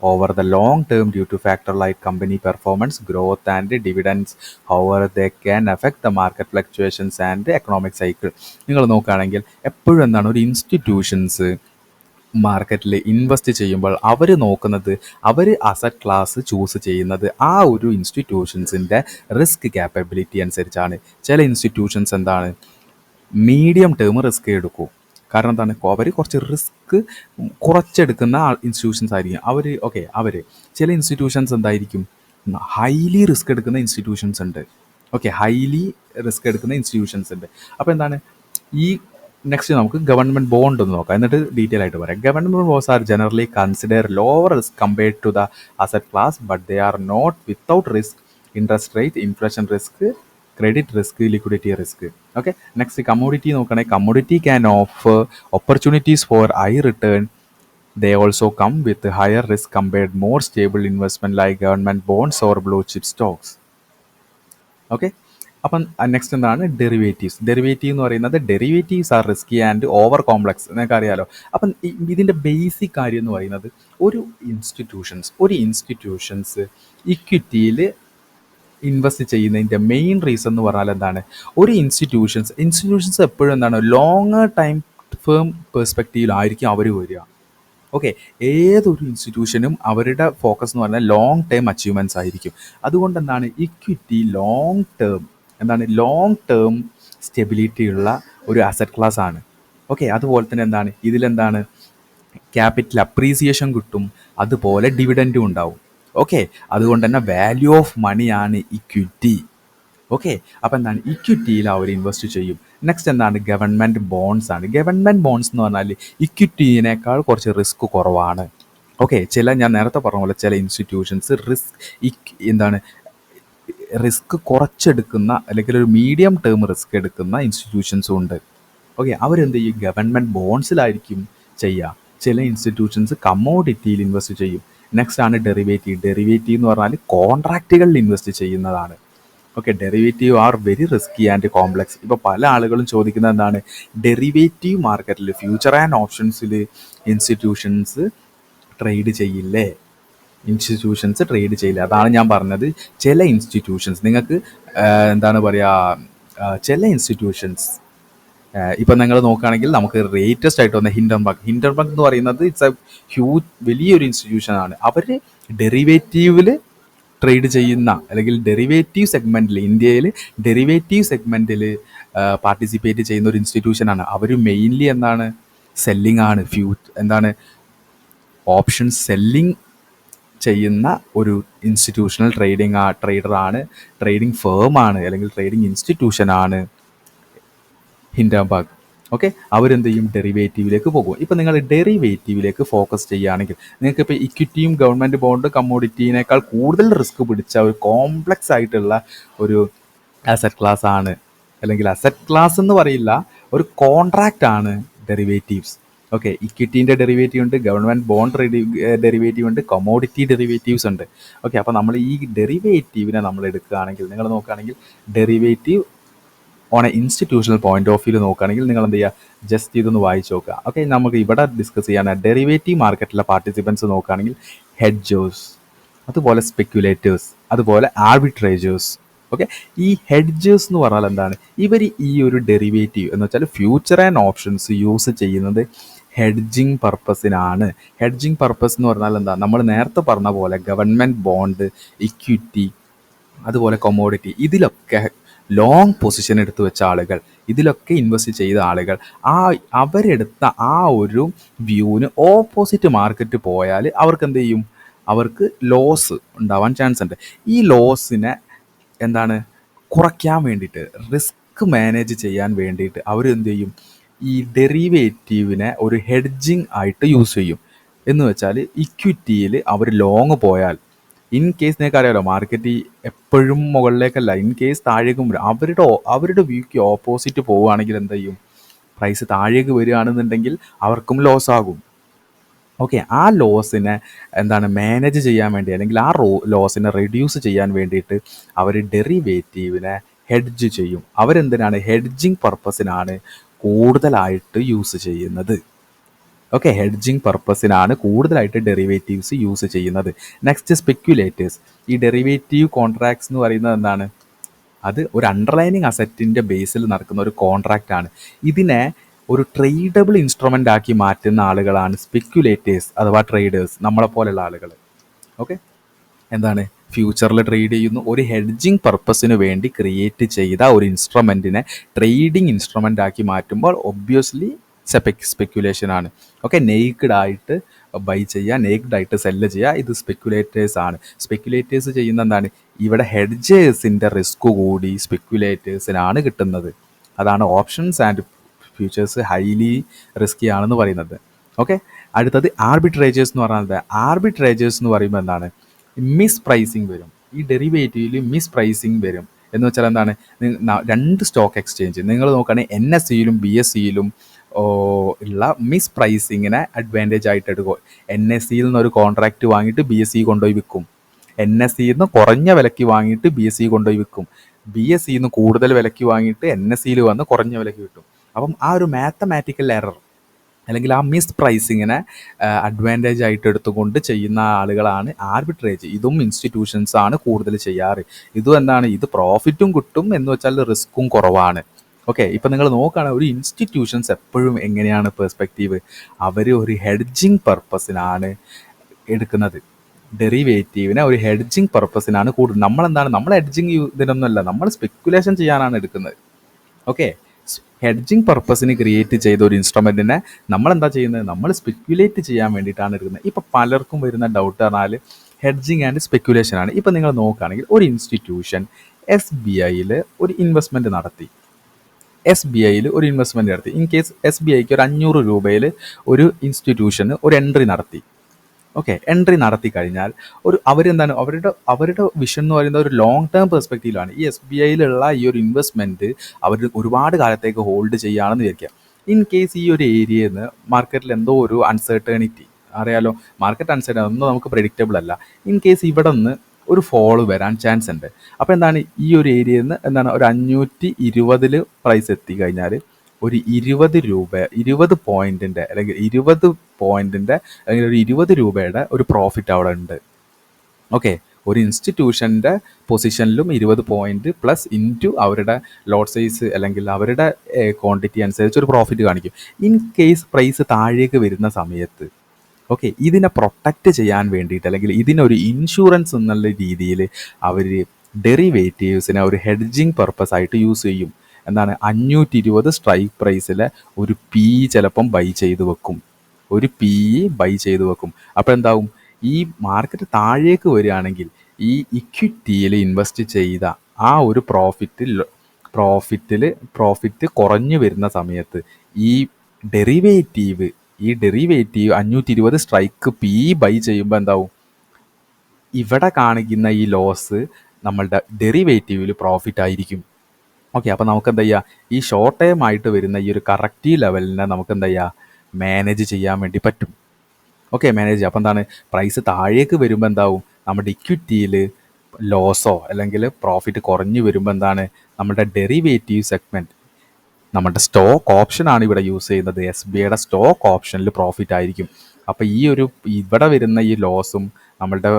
over the long term due to factor like company performance, growth and dividends. However they can affect the market fluctuations and economic cycle. നിങ്ങൾ നോക്കുകയാണെങ്കിൽ എപ്പോഴും എന്താണ്, ഒരു institutions മാർക്കറ്റിൽ invest ചെയ്യുമ്പോൾ അവർ നോക്കുന്നത്, അവർ asset class choose ചെയ്യുന്നത് ആ ഒരു ഇൻസ്റ്റിറ്റ്യൂഷൻസിൻ്റെ റിസ്ക് ക്യാപ്പബിലിറ്റി അനുസരിച്ചാണ്. ചില ഇൻസ്റ്റിറ്റ്യൂഷൻസ് എന്താണ്, മീഡിയം ടേം റിസ്ക് എടുക്കും. കാരണം എന്താണ്, അവർ കുറച്ച് റിസ്ക് കുറച്ചെടുക്കുന്ന ഇൻസ്റ്റിറ്റ്യൂഷൻസ് ആയിരിക്കും അവർ. ചില ഇൻസ്റ്റിറ്റ്യൂഷൻസ് എന്തായിരിക്കും, ഹൈലി റിസ്ക് എടുക്കുന്ന ഇൻസ്റ്റിറ്റ്യൂഷൻസ് ഉണ്ട്. ഹൈലി റിസ്ക് എടുക്കുന്ന ഇൻസ്റ്റിറ്റ്യൂഷൻസ് ഉണ്ട്. അപ്പോൾ എന്താണ്, ഈ നെക്സ്റ്റ് നമുക്ക് ഗവൺമെൻറ് ബോണ്ട് ഒന്ന് നോക്കാം, എന്നിട്ട് ഡീറ്റെയിൽ ആയിട്ട് പറയാം. Government bonds are generally consider lower risk compared to the asset class, but they are not without risk. Interest rate, inflation risk, credit risk, liquidity risk. Okay, next commodity നോക്കുകയാണെങ്കിൽ commodity can offer opportunities for high return. They also come with higher risk compared more stable investment like government bonds or blue chip stocks. Okay, അപ്പം next എന്താണ്, derivative എന്ന് പറയുന്നത് derivatives are risky and over complex, നിങ്ങൾക്ക് അറിയാലോ. അപ്പം ഇതിൻ്റെ basic കാര്യം എന്ന് പറയുന്നത്, ഒരു ഇൻസ്റ്റിറ്റ്യൂഷൻസ് ഇക്വിറ്റിയിൽ ഇൻവെസ്റ്റ് ചെയ്യുന്നതിൻ്റെ മെയിൻ റീസൺ എന്ന് പറഞ്ഞാൽ എന്താണ്, ഒരു ഇൻസ്റ്റിറ്റ്യൂഷൻസ് എപ്പോഴും എന്താണ്, ലോങ്ങർ ടൈം ഫേം പെർസ്പെക്റ്റീവിലായിരിക്കും അവർ വരിക. ഓക്കെ, ഏതൊരു ഇൻസ്റ്റിറ്റ്യൂഷനും അവരുടെ ഫോക്കസ് എന്ന് പറഞ്ഞാൽ ലോങ് ടേം അച്ചീവ്മെൻറ്റ്സ് ആയിരിക്കും. അതുകൊണ്ട് എന്താണ്, ഇക്വിറ്റി ലോങ് ടേം സ്റ്റെബിലിറ്റി ഉള്ള ഒരു അസറ്റ് ക്ലാസ് ആണ്. ഓക്കെ, അതുപോലെ തന്നെ എന്താണ്, ഇതിലെന്താണ്, ക്യാപിറ്റൽ അപ്രീസിയേഷൻ കിട്ടും, അതുപോലെ ഡിവിഡൻറ്റും ഉണ്ടാവും. ഓക്കെ, അതുകൊണ്ട് തന്നെ വാല്യൂ ഓഫ് മണിയാണ് ഇക്വിറ്റി. ഓക്കെ, അപ്പോൾ എന്താണ്, ഇക്വിറ്റിയിൽ അവർ ഇൻവെസ്റ്റ് ചെയ്യും. നെക്സ്റ്റ് എന്താണ്, ഗവൺമെൻറ് ബോണ്ട്സ് ആണ്. ഗവൺമെൻറ് ബോണ്ട്സ് എന്ന് പറഞ്ഞാൽ ഇക്വിറ്റിനേക്കാൾ കുറച്ച് റിസ്ക് കുറവാണ്. ഓക്കെ, ഞാൻ നേരത്തെ പറഞ്ഞ പോലെ ചില ഇൻസ്റ്റിറ്റ്യൂഷൻസ് റിസ്ക് കുറച്ചെടുക്കുന്ന അല്ലെങ്കിൽ ഒരു മീഡിയം ടേം റിസ്ക് എടുക്കുന്ന ഇൻസ്റ്റിറ്റ്യൂഷൻസും ഉണ്ട്. ഓക്കെ, അവരെന്ത് ചെയ്യും? ഗവൺമെൻറ് ബോൺസിലായിരിക്കും ചെയ്യുക. ചില ഇൻസ്റ്റിറ്റ്യൂഷൻസ് കമ്മോഡിറ്റിയിൽ ഇൻവെസ്റ്റ് ചെയ്യും. നെക്സ്റ്റ് ആണ് ഡെറിവേറ്റീവ്. ഡെറിവേറ്റീവ് എന്ന് പറഞ്ഞാൽ കോൺട്രാക്റ്റുകളിൽ ഇൻവെസ്റ്റ് ചെയ്യുന്നതാണ്. Okay, derivative are very risky and complex. ഇപ്പോൾ പല ആളുകളും ചോദിക്കുന്നത് എന്താണ്? ഡെറിവേറ്റീവ് മാർക്കറ്റിൽ, ഫ്യൂച്ചർ ആൻഡ് ഓപ്ഷൻസിൽ ഇൻസ്റ്റിറ്റ്യൂഷൻസ് ട്രേഡ് ചെയ്യില്ലേ? ഇൻസ്റ്റിറ്റ്യൂഷൻസ് ട്രേഡ് ചെയ്യില്ല. അതാണ് ഞാൻ പറഞ്ഞത്. ചില ഇൻസ്റ്റിറ്റ്യൂഷൻസ് നിങ്ങൾക്ക് എന്താണ് പറയുക, ചില ഇൻസ്റ്റിറ്റ്യൂഷൻസ് ഇപ്പം നിങ്ങൾ നോക്കുകയാണെങ്കിൽ നമുക്ക് ലേറ്റസ്റ്റ് ആയിട്ട് വന്ന ഹിൻഡൻബർഗ് എന്ന് പറയുന്നത് ഇറ്റ്സ് എ വലിയൊരു ഇൻസ്റ്റിറ്റ്യൂഷനാണ്. അവർ ഡെറിവേറ്റീവിൽ ട്രേഡ് ചെയ്യുന്ന, അല്ലെങ്കിൽ ഡെറിവേറ്റീവ് സെഗ്മെൻറ്റിൽ, ഇന്ത്യയിൽ ഡെറിവേറ്റീവ് സെഗ്മെൻറ്റിൽ പാർട്ടിസിപ്പേറ്റ് ചെയ്യുന്ന ഒരു ഇൻസ്റ്റിറ്റ്യൂഷനാണ്. അവർ മെയിൻലി എന്താണ്? സെല്ലിംഗ് ആണ്. എന്താണ്? ഓപ്ഷൻ സെല്ലിംഗ് ചെയ്യുന്ന ഒരു ഇൻസ്റ്റിറ്റ്യൂഷണൽ ട്രേഡറാണ്, ട്രേഡിംഗ് ഫേമാണ്, അല്ലെങ്കിൽ ട്രേഡിംഗ് ഇൻസ്റ്റിറ്റ്യൂഷനാണ് ഹിൻഡൻബർഗ്. ഓക്കെ, അവരെന്ത് ചെയ്യും? ഡെറിവേറ്റീവിലേക്ക് പോകും. ഇപ്പം നിങ്ങൾ ഡെറിവേറ്റീവിലേക്ക് ഫോക്കസ് ചെയ്യുകയാണെങ്കിൽ നിങ്ങൾക്ക് ഇപ്പോൾ ഇക്വിറ്റിയും ഗവൺമെൻറ് ബോണ്ട് കമ്മോഡിറ്റീനേക്കാൾ കൂടുതൽ റിസ്ക് പിടിച്ച ഒരു കോംപ്ലക്സ് ആയിട്ടുള്ള ഒരു അസറ്റ് ക്ലാസ് ആണ്, അല്ലെങ്കിൽ അസറ്റ് ക്ലാസ് എന്ന് പറയില്ല, ഒരു കോൺട്രാക്റ്റ് ആണ് ഡെറിവേറ്റീവ്സ്. ഓക്കെ, ഇക്വിറ്റീൻ്റെ ഡെറിവേറ്റീവ് ഉണ്ട്, ഗവൺമെൻറ് ബോണ്ട് ഡെറിവേറ്റീവ് ഉണ്ട്, കമ്മോഡിറ്റി ഡെറിവേറ്റീവ്സ് ഉണ്ട്. ഓക്കെ, അപ്പോൾ നമ്മൾ ഈ ഡെറിവേറ്റീവിനെ നമ്മൾ എടുക്കുകയാണെങ്കിൽ, നിങ്ങൾ നോക്കുകയാണെങ്കിൽ derivative on A institutional point of view നോക്കുകയാണെങ്കിൽ നിങ്ങൾ എന്ത് ചെയ്യുക? ജസ്റ്റ് ഇതൊന്ന് വായിച്ച് നോക്കുക. ഓക്കെ, നമുക്ക് ഇവിടെ ഡിസ്കസ് ചെയ്യാൻ ഡെറിവേറ്റീവ് മാർക്കറ്റിലെ പാർട്ടിസിപ്പൻസ് നോക്കുകയാണെങ്കിൽ ഹെഡ്ജേഴ്സ്, അതുപോലെ സ്പെക്യുലേറ്റേഴ്സ്, അതുപോലെ ആർബിട്രേജേഴ്സ്. ഓക്കെ, ഈ ഹെഡ്ജേഴ്സ് എന്ന് പറഞ്ഞാൽ എന്താണ്? ഇവർ ഈ ഒരു ഡെറിവേറ്റീവ് എന്ന് വെച്ചാൽ ഫ്യൂച്ചർ ആൻഡ് ഓപ്ഷൻസ് യൂസ് ചെയ്യുന്നത് ഹെഡ്ജിങ് പർപ്പസിനാണ്. ഹെഡ്ജിങ് പർപ്പസ് എന്ന് പറഞ്ഞാൽ എന്താ? നമ്മൾ നേരത്തെ പറഞ്ഞ പോലെ ഗവൺമെൻറ് ബോണ്ട്, ഇക്വിറ്റി, അതുപോലെ കൊമോഡിറ്റി, ഇതിലൊക്കെ ലോങ് പൊസിഷൻ എടുത്തു വെച്ച ആളുകൾ, ഇതിലൊക്കെ ഇൻവെസ്റ്റ് ചെയ്ത ആളുകൾ, അവരെടുത്ത ആ ഒരു വ്യൂവിന് ഓപ്പോസിറ്റ് മാർക്കറ്റ് പോയാൽ അവർക്ക് എന്ത് ചെയ്യും? അവർക്ക് ലോസ് ഉണ്ടാവാൻ ചാൻസ് ഉണ്ട്. ഈ ലോസിനെ എന്താണ് കുറയ്ക്കാൻ വേണ്ടിയിട്ട്, റിസ്ക് മാനേജ് ചെയ്യാൻ വേണ്ടിയിട്ട് അവരെന്ത് ചെയ്യും? ഈ ഡെറിവേറ്റീവിനെ ഒരു ഹെഡ്ജിങ് ആയിട്ട് യൂസ് ചെയ്യും. എന്ന് വെച്ചാൽ ഇക്വിറ്റിയിൽ അവർ ലോങ് പോയാൽ, ഇൻ കേസ് നിങ്ങൾക്ക് അറിയാമല്ലോ മാർക്കറ്റ് എപ്പോഴും മുകളിലേക്കല്ല, ഇൻ കേസ് താഴേക്കും വരും. അവരുടെ വ്യൂക്ക് ഓപ്പോസിറ്റ് പോവുകയാണെങ്കിൽ എന്ത് ചെയ്യും? പ്രൈസ് താഴേക്ക് വരികയാണെന്നുണ്ടെങ്കിൽ അവർക്കും ലോസ് ആകും. ഓക്കെ, ആ ലോസിനെ എന്താണ് മാനേജ് ചെയ്യാൻ വേണ്ടി, അല്ലെങ്കിൽ ആ ലോസിനെ റെഡ്യൂസ് ചെയ്യാൻ വേണ്ടിയിട്ട് അവർ ഡെറിവേറ്റീവിനെ ഹെഡ്ജ് ചെയ്യും. അവരെന്തിനാണ്? ഹെഡ്ജിങ് പർപ്പസിനാണ് കൂടുതലായിട്ട് യൂസ് ചെയ്യുന്നത്. ഓക്കെ, ഹെഡ്ജിങ് പർപ്പസിനാണ് കൂടുതലായിട്ട് ഡെറിവേറ്റീവ്സ് യൂസ് ചെയ്യുന്നത്. Next speculators. ഈ ഡെറിവേറ്റീവ് കോൺട്രാക്ട്സ് എന്ന് പറയുന്നത് എന്താണ്? അത് ഒരു അണ്ടർലൈനിങ് അസറ്റിൻ്റെ ബേസിൽ നടക്കുന്ന ഒരു കോൺട്രാക്റ്റ് ആണ്. ഇതിനെ ഒരു ട്രേഡബിൾ ഇൻസ്ട്രുമെൻ്റ് ആക്കി മാറ്റുന്ന ആളുകളാണ് സ്പെക്യുലേറ്റേഴ്സ് അഥവാ ട്രേഡേഴ്സ്, നമ്മളെപ്പോലെയുള്ള ആളുകൾ. ഓക്കെ, എന്താണ്? ഫ്യൂച്ചറിൽ ട്രേഡ് ചെയ്യുന്നു. ഒരു ഹെഡ്ജിങ് പർപ്പസിന് വേണ്ടി ക്രിയേറ്റ് ചെയ്ത ഒരു ഇൻസ്ട്രുമെൻറ്റിനെ ട്രേഡിംഗ് ഇൻസ്ട്രുമെൻ്റ് ആക്കി മാറ്റുമ്പോൾ ഒബ്വിയസ്ലി സ്പെക്യുലേഷൻ ആണ്. ഓക്കെ, നേക്ഡ് ആയിട്ട് ബൈ ചെയ്യുക, നേക്ഡ് ആയിട്ട് സെല്ല് ചെയ്യുക, ഇത് സ്പെക്യുലേറ്റേഴ്സ് ആണ്. സ്പെക്യുലേറ്റേഴ്സ് ചെയ്യുന്ന എന്താണ്? ഇവിടെ ഹെഡ്ജേഴ്സിൻ്റെ റിസ്ക് കൂടി സ്പെക്യുലേറ്റേഴ്സിനാണ് കിട്ടുന്നത്. അതാണ് options and futures highly risky ആണെന്ന് പറയുന്നത്. ഓക്കെ, അടുത്തത് ആർബിട്രേജേഴ്സ് എന്ന് പറഞ്ഞാൽ ആർബിട്രേജേഴ്സ് എന്ന് പറയുമ്പോൾ എന്താണ്? മിസ് പ്രൈസിങ് വരും. ഈ ഡെറിവേറ്റീവിൽ മിസ് പ്രൈസിങ് വരും. എന്ന് വെച്ചാൽ എന്താണ്? രണ്ട് സ്റ്റോക്ക് എക്സ്ചേഞ്ച് നിങ്ങൾ നോക്കുകയാണെങ്കിൽ NSEയിലും BSEയിലും ഉള്ള മിസ് പ്രൈസിങ്ങിനെ അഡ്വാൻറ്റേജ് ആയിട്ട് എടുക്കും. NSEയിൽ നിന്നൊരു കോൺട്രാക്റ്റ് വാങ്ങിയിട്ട് BSE കൊണ്ടുപോയി വിൽക്കും. NSEയിൽ നിന്ന് കുറഞ്ഞ വിലയ്ക്ക് വാങ്ങിയിട്ട് BSE കൊണ്ടുപോയി വിൽക്കും. BSEയിൽ നിന്ന് കൂടുതൽ വിലയ്ക്ക് വാങ്ങിയിട്ട് NSEയിൽ വന്ന് കുറഞ്ഞ വിലയ്ക്ക് കിട്ടും. അപ്പം ആ ഒരു മാത്തമാറ്റിക്കൽ എറർ, അല്ലെങ്കിൽ ആ മിസ് പ്രൈസിങ്ങിനെ അഡ്വാൻറ്റേജ് ആയിട്ട് എടുത്തുകൊണ്ട് ചെയ്യുന്ന ആളുകളാണ് ആർബിട്രേജ്. ഇതും ഇൻസ്റ്റിറ്റ്യൂഷൻസ് ആണ് കൂടുതൽ ചെയ്യാറ്. ഇതും എന്താണ്? ഇത് പ്രോഫിറ്റും കിട്ടും, എന്ന് വെച്ചാൽ റിസ്ക്കും കുറവാണ്. ഓക്കെ, ഇപ്പം നിങ്ങൾ നോക്കുകയാണെങ്കിൽ ഒരു ഇൻസ്റ്റിറ്റ്യൂഷൻസ് എപ്പോഴും എങ്ങനെയാണ് പെർസ്പെക്റ്റീവ്? അവർ ഒരു ഹെഡ്ജിങ് പർപ്പസിനാണ് എടുക്കുന്നത്. ഡെറിവേറ്റീവിനെ ഒരു ഹെഡ്ജിങ് പർപ്പസിനാണ് കൂടുതൽ. നമ്മളെന്താണ്? നമ്മൾ ഹെഡ്ജിങ് ഇതിനൊന്നുമല്ല, നമ്മൾ സ്പെക്യുലേഷൻ ചെയ്യാനാണ് എടുക്കുന്നത്. ഓക്കെ, ഹെഡ്ജിങ് പർപ്പസിന് ക്രിയേറ്റ് ചെയ്ത ഒരു ഇൻസ്ട്രുമെൻറ്റിനെ നമ്മളെന്താ ചെയ്യുന്നത്? നമ്മൾ സ്പെക്യുലേറ്റ് ചെയ്യാൻ വേണ്ടിയിട്ടാണ് എടുക്കുന്നത്. ഇപ്പോൾ പലർക്കും വരുന്ന ഡൗട്ട് പറഞ്ഞാൽ ഹെഡ്ജിങ് ആൻഡ് സ്പെക്യുലേഷൻ ആണ്. ഇപ്പോൾ നിങ്ങൾ നോക്കുകയാണെങ്കിൽ ഒരു ഇൻസ്റ്റിറ്റ്യൂഷൻ SBIയിൽ ഒരു ഇൻവെസ്റ്റ്മെൻറ്റ് നടത്തി. ഇൻ കേസ് SBIക്ക് ഒരു 500 രൂപയിൽ ഒരു ഇൻസ്റ്റിറ്റ്യൂഷന് ഒരു എൻട്രി നടത്തി. ഓക്കെ, എൻട്രി നടത്തി കഴിഞ്ഞാൽ അവരെന്താണ്? അവരുടെ വിഷൻ എന്ന് പറയുന്നത് ഒരു ലോങ് ടേം പെർസ്പെക്റ്റീവിലാണ്. ഈ SBIയിലുള്ള ഈ ഒരു ഇൻവെസ്റ്റ്മെൻറ്റ് അവർ ഒരുപാട് കാലത്തേക്ക് ഹോൾഡ് ചെയ്യുകയാണെന്ന് വിചാരിക്കുക. ഇൻ കേസ് ഈ ഒരു ഏരിയയിൽ നിന്ന് മാർക്കറ്റിൽ എന്തോ ഒരു അൺസർട്ടേണിറ്റി, അറിയാലോ മാർക്കറ്റ് അൺസർട്ടൺ ഒന്നും നമുക്ക് പ്രെഡിക്റ്റബിൾ അല്ല. ഇൻ കേസ് ഇവിടെ നിന്ന് ഒരു ഫോള് വരാൻ ചാൻസ് ഉണ്ട്. അപ്പോൾ എന്താണ് ഈ ഒരു ഏരിയയിൽ നിന്ന് എന്താണ് ഒരു 520 പ്രൈസ് എത്തിക്കഴിഞ്ഞാൽ ഒരു 20 പോയിന്റിൻ്റെ അല്ലെങ്കിൽ 20 പോയിന്റിൻ്റെ അല്ലെങ്കിൽ ഒരു 20 രൂപയുടെ ഒരു പ്രോഫിറ്റ് അവിടെ ഉണ്ട്. ഓക്കെ, ഒരു ഇൻസ്റ്റിറ്റ്യൂഷൻ്റെ പൊസിഷനിലും 20 പോയിന്റ് പ്ലസ് ഇൻറ്റു അവരുടെ ലോട്ട് സൈസ് അല്ലെങ്കിൽ അവരുടെ ക്വാണ്ടിറ്റി അനുസരിച്ച് ഒരു പ്രോഫിറ്റ് കാണിക്കും. ഇൻ കേസ് പ്രൈസ് താഴേക്ക് വരുന്ന സമയത്ത് ഓക്കെ, ഇതിനെ പ്രൊട്ടക്റ്റ് ചെയ്യാൻ വേണ്ടിയിട്ട് അല്ലെങ്കിൽ ഇതിനൊരു ഇൻഷുറൻസ് എന്നുള്ള രീതിയിൽ അവർ ഡെറിവേറ്റീവ്സിനെ ഒരു ഹെഡ്ജിങ് പർപ്പസ് ആയിട്ട് യൂസ് ചെയ്യും. എന്താണ് 520 സ്ട്രൈക്ക് പ്രൈസിൽ ഒരു പി ചിലപ്പം ബൈ ചെയ്ത് വെക്കും, ഒരു പി ബൈ ചെയ്ത് വെക്കും. അപ്പോൾ എന്താവും, ഈ മാർക്കറ്റ് താഴേക്ക് വരികയാണെങ്കിൽ ഈ ഇക്വിറ്റിയിൽ ഇൻവെസ്റ്റ് ചെയ്ത ആ ഒരു പ്രോഫിറ്റ് കുറഞ്ഞു വരുന്ന സമയത്ത് ഈ ഡെറിവേറ്റീവ് 520 സ്ട്രൈക്ക് പി ബൈ ചെയ്യുമ്പോൾ എന്താവും, ഇവിടെ കാണിക്കുന്ന ഈ ലോസ് നമ്മളുടെ ഡെറിവേറ്റീവിൽ പ്രോഫിറ്റ് ആയിരിക്കും. ഓക്കെ, അപ്പോൾ നമുക്ക് എന്താ ചെയ്യുക, ഈ ഷോർട്ട് ടൈം ആയിട്ട് വരുന്ന ഈ ഒരു കറക്റ്റീവ് ലെവലിനെ നമുക്ക് എന്താ ചെയ്യുക, മാനേജ് ചെയ്യാൻ വേണ്ടി പറ്റും. ഓക്കെ, മാനേജ് ചെയ്യുക. അപ്പോൾ എന്താണ്, പ്രൈസ് താഴേക്ക് വരുമ്പോൾ എന്താവും, നമ്മുടെ ഇക്വിറ്റിയിൽ ലോസോ അല്ലെങ്കിൽ പ്രോഫിറ്റ് കുറഞ്ഞു വരുമ്പോൾ എന്താണ്, നമ്മുടെ ഡെറിവേറ്റീവ് സെഗ്മെൻറ്റ്, നമ്മുടെ സ്റ്റോക്ക് ഓപ്ഷനാണ് ഇവിടെ യൂസ് ചെയ്യുന്നത്. SBIയുടെ സ്റ്റോക്ക് ഓപ്ഷനിൽ പ്രോഫിറ്റ് ആയിരിക്കും. അപ്പോൾ ഇവിടെ വരുന്ന ഈ ലോസും നമ്മളുടെ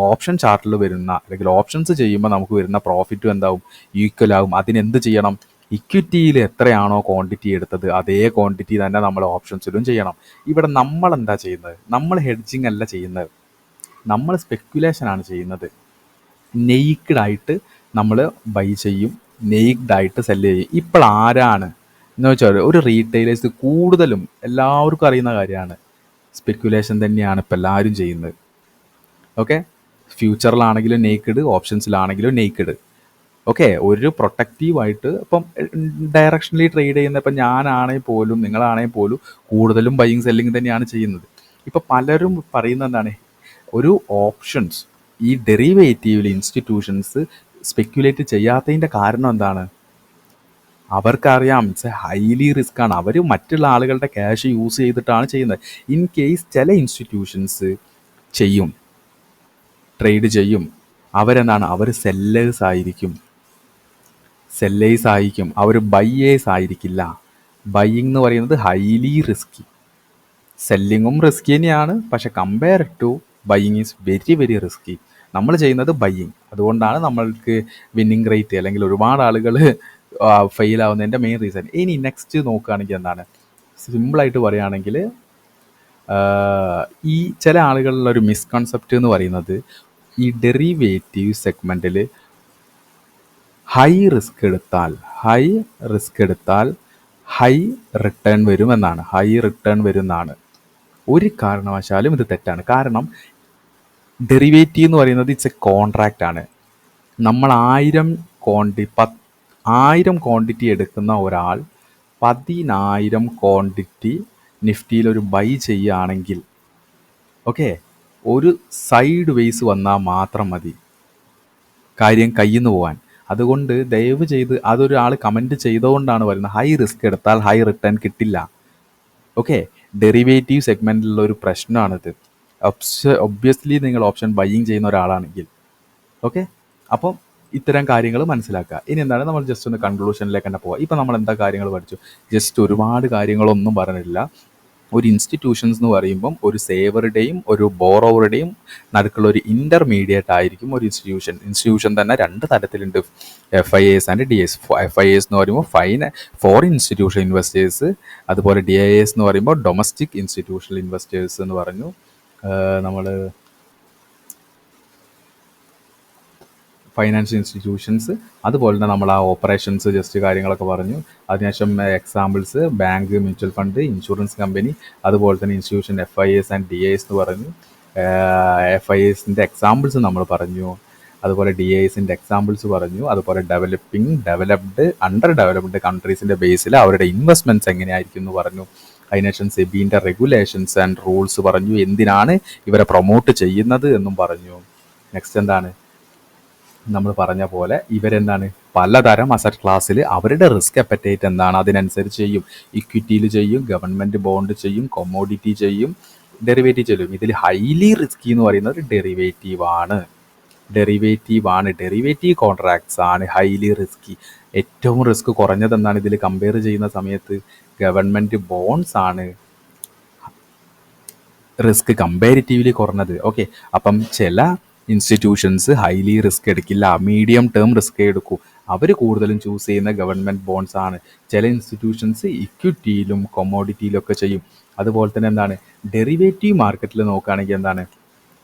ഓപ്ഷൻ ചാർട്ടിൽ വരുന്ന അല്ലെങ്കിൽ ഓപ്ഷൻസ് ചെയ്യുമ്പോൾ നമുക്ക് വരുന്ന പ്രോഫിറ്റും എന്താവും, ഈക്വൽ ആകും. അതിനെന്ത് ചെയ്യണം, ഇക്വിറ്റിയിൽ എത്രയാണോ ക്വാണ്ടിറ്റി എടുത്തത് അതേ ക്വാണ്ടിറ്റി തന്നെ നമ്മൾ ഓപ്ഷൻസിലും ചെയ്യണം. ഇവിടെ നമ്മൾ എന്താ ചെയ്യുന്നത്, നമ്മൾ ഹെഡ്ജിങ് അല്ല ചെയ്യുന്നത്, നമ്മൾ സ്പെക്കുലേഷനാണ് ചെയ്യുന്നത്. നെയ്ക്ഡായിട്ട് നമ്മൾ ബൈ ചെയ്യും, നെയ്ക്ഡായിട്ട് സെല്ല് ചെയ്യും. ഇപ്പോൾ ആരാണ് എന്ന് വെച്ചാൽ ഒരു റീറ്റെയിലേഴ്സ് കൂടുതലും എല്ലാവർക്കും അറിയുന്ന കാര്യമാണ്, സ്പെക്കുലേഷൻ തന്നെയാണ് ഇപ്പോൾ എല്ലാവരും ചെയ്യുന്നത്. ഓക്കെ, ഫ്യൂച്ചറിലാണെങ്കിലും നെയ്ക്ഡ്, ഓപ്ഷൻസിലാണെങ്കിലും നെയ്ക്ഡ്. ഓക്കെ, ഒരു പ്രൊട്ടക്റ്റീവായിട്ട് ഇപ്പം ഡയറക്ഷനലി ട്രേഡ് ചെയ്യുന്ന ഇപ്പം ഞാനാണെങ്കിൽ പോലും നിങ്ങളാണെങ്കിൽ പോലും കൂടുതലും ബൈയിങ് സെല്ലിങ് തന്നെയാണ് ചെയ്യുന്നത്. ഇപ്പം പലരും പറയുന്നത് എന്താണ്, ഒരു ഓപ്ഷൻസ് ഈ ഡെറിവേറ്റീവിൽ ഇൻസ്റ്റിറ്റ്യൂഷൻസ് സ്പെക്കുലേറ്റ് ചെയ്യാത്തതിൻ്റെ കാരണം എന്താണ്, അവർക്കറിയാം ഇറ്റ്സ് എ ഹൈലി റിസ്ക് ആണ്. അവർ മറ്റുള്ള ആളുകളുടെ ക്യാഷ് യൂസ് ചെയ്തിട്ടാണ് ചെയ്യുന്നത്. ഇൻ കേസ് ചില ഇൻസ്റ്റിറ്റ്യൂഷൻസ് ചെയ്യും, ട്രേഡ് ചെയ്യും, അവരെന്താണ്, അവർ സെല്ലേഴ്സ് ആയിരിക്കും, അവർ ബയ്യേഴ്സ് ആയിരിക്കില്ല. ബയ്യിങ് എന്ന് പറയുന്നത് ഹൈലി റിസ്കി, സെല്ലിങ്ങും റിസ്കി തന്നെയാണ്, പക്ഷെ compare to buying is very very risky. നമ്മൾ ചെയ്യുന്നത് ബയ്യിങ്, അതുകൊണ്ടാണ് നമ്മൾക്ക് വിന്നിങ് റേറ്റ് അല്ലെങ്കിൽ ഒരുപാട് ആളുകൾ ഫെയിൽ ആവുന്നതിൻ്റെ മെയിൻ റീസൺ. ഇനി നെക്സ്റ്റ് നോക്കുകയാണെങ്കിൽ എന്താണ്, സിമ്പിളായിട്ട് പറയുകയാണെങ്കിൽ ഈ ചില ആളുകളുള്ള ഒരു മിസ്കൺസെപ്റ്റ് എന്ന് പറയുന്നത് ഈ ഡെറിവേറ്റീവ് സെഗ്മെൻറ്റിൽ ഹൈ റിസ്ക് എടുത്താൽ ഹൈ റിട്ടേൺ വരുമെന്നാണ്, ഒരു കാരണവശാലും ഇത് തെറ്റാണ്. കാരണം ഡെറിവേറ്റീവ് എന്ന് പറയുന്നത് ഇറ്റ്സ് എ കോൺട്രാക്റ്റ് ആണ്. നമ്മൾ 1000 ക്വാണ്ടിറ്റി എടുക്കുന്ന ഒരാൾ 10,000 ക്വാണ്ടിറ്റി നിഫ്റ്റിയിലൊരു ബൈ ചെയ്യുകയാണെങ്കിൽ ഓക്കെ, ഒരു സൈഡ് വേസ് വന്നാൽ മാത്രം മതി കാര്യം കയ്യിൽ നിന്ന് പോകാൻ. അതുകൊണ്ട് ദയവ് ചെയ്ത് അതൊരാൾ കമൻറ്റ് ചെയ്തുകൊണ്ടാണ് പറയുന്നത് ഹൈ റിസ്ക് എടുത്താൽ ഹൈ റിട്ടേൺ കിട്ടില്ല. ഓക്കെ, ഡെറിവേറ്റീവ് സെഗ്മെൻറ്റിലുള്ള ഒരു പ്രശ്നമാണിത്. ഒബ്വിയസ്ലി നിങ്ങൾ ഓപ്ഷൻ ബൈയിങ് ചെയ്യുന്ന ഒരാളാണെങ്കിൽ ഓക്കെ, അപ്പം ഇത്തരം കാര്യങ്ങൾ മനസ്സിലാക്കുക. ഇനി എന്താണ്, നമ്മൾ ജസ്റ്റ് ഒന്ന് കൺക്ലൂഷനിലേക്ക് തന്നെ പോകാം. ഇപ്പം നമ്മൾ എന്താ കാര്യങ്ങൾ പഠിച്ചു, ജസ്റ്റ് ഒരുപാട് കാര്യങ്ങളൊന്നും പറഞ്ഞില്ല. ഒരു ഇൻസ്റ്റിറ്റ്യൂഷൻസ് എന്ന് പറയുമ്പം ഒരു സേവറുടെയും ഒരു ബോറോവറുടെയും നടുക്കുള്ള ഒരു ഇൻ്റർമീഡിയറ്റ് ആയിരിക്കും ഒരു ഇൻസ്റ്റിറ്റ്യൂഷൻ തന്നെ 2 തരത്തിലുണ്ട്, FIAs ആൻഡ് DIAs. FIAs എന്ന് പറയുമ്പോൾ ഫോറിൻ ഇൻസ്റ്റിറ്റ്യൂഷണൽ ഇൻവെസ്റ്റേഴ്സ്, അതുപോലെ DIAs എന്ന് പറയുമ്പോൾ ഡൊമസ്റ്റിക് ഇൻസ്റ്റിറ്റ്യൂഷണൽ ഇൻവെസ്റ്റേഴ്സ് എന്ന് പറഞ്ഞു. നമ്മൾ ഫൈനാൻഷ്യൽ ഇൻസ്റ്റിറ്റ്യൂഷൻസ്, അതുപോലെ തന്നെ നമ്മൾ ആ ഓപ്പറേഷൻസ് ജസ്റ്റ് കാര്യങ്ങളൊക്കെ പറഞ്ഞു. അതിനുശേഷം examples bank, mutual fund, insurance company, അതുപോലെ തന്നെ ഇൻസ്റ്റിറ്റ്യൂഷൻ FIAs ആൻഡ് DIAs എന്ന് പറഞ്ഞു. FIAസിൻ്റെ എക്സാമ്പിൾസ് നമ്മൾ പറഞ്ഞു, അതുപോലെ DIAസിൻ്റെ എക്സാമ്പിൾസ് പറഞ്ഞു. അതുപോലെ ഡെവലപ്ഡ്, അണ്ടർ ഡെവലപ്ഡ് കൺട്രീസിൻ്റെ ബേസിൽ അവരുടെ ഇൻവെസ്റ്റ്മെൻറ്റ്സ് എങ്ങനെയായിരിക്കും എന്ന് പറഞ്ഞു. അതിനുശേഷം സെബീൻ്റെ റെഗുലേഷൻസ് ആൻഡ് റൂൾസ് പറഞ്ഞു, എന്തിനാണ് ഇവരെ പ്രൊമോട്ട് ചെയ്യുന്നത് എന്നും പറഞ്ഞു. നെക്സ്റ്റ് എന്താണ്, നമ്മൾ പറഞ്ഞ പോലെ ഇവരെന്താണ് പലതരം അസറ്റ് ക്ലാസ്സിൽ അവരുടെ റിസ്ക് അപ്പറ്റൈറ്റ് എന്താണ് അതിനനുസരിച്ച് ചെയ്യും. ഇക്വിറ്റിയിൽ ചെയ്യും, ഗവൺമെൻറ് ബോണ്ട് ചെയ്യും, കൊമോഡിറ്റി ചെയ്യും, ഡെറിവേറ്റീവ് ചെയ്യും. ഇതിൽ ഹൈലി റിസ്കി എന്ന് പറയുന്നത് ഡെറിവേറ്റീവ് കോൺട്രാക്ട്സ് ആണ് ഹൈലി റിസ്കി. ഏറ്റവും റിസ്ക് കുറഞ്ഞത് എന്താണ് ഇതിൽ കമ്പയർ ചെയ്യുന്ന സമയത്ത്? ഗവൺമെൻറ് ബോണ്ട്സ് ആണ് റിസ്ക് കമ്പാരിറ്റീവ്ലി കുറഞ്ഞത്. ഓക്കെ, അപ്പം ചില ഇൻസ്റ്റിറ്റ്യൂഷൻസ് ഹൈലി റിസ്ക് എടുക്കില്ല, മീഡിയം ടേം റിസ്ക് എടുക്കൂ. അവർ കൂടുതലും ചൂസ് ചെയ്യുന്ന ഗവൺമെൻറ് ബോണ്ട്സ് ആണ്. ചില ഇൻസ്റ്റിറ്റ്യൂഷൻസ് ഇക്വിറ്റിയിലും കൊമോഡിറ്റിയിലും ഒക്കെ ചെയ്യും. അതുപോലെ തന്നെ എന്താണ് ഡെറിവേറ്റീവ് മാർക്കറ്റിൽ നോക്കുകയാണെങ്കിൽ എന്താണ്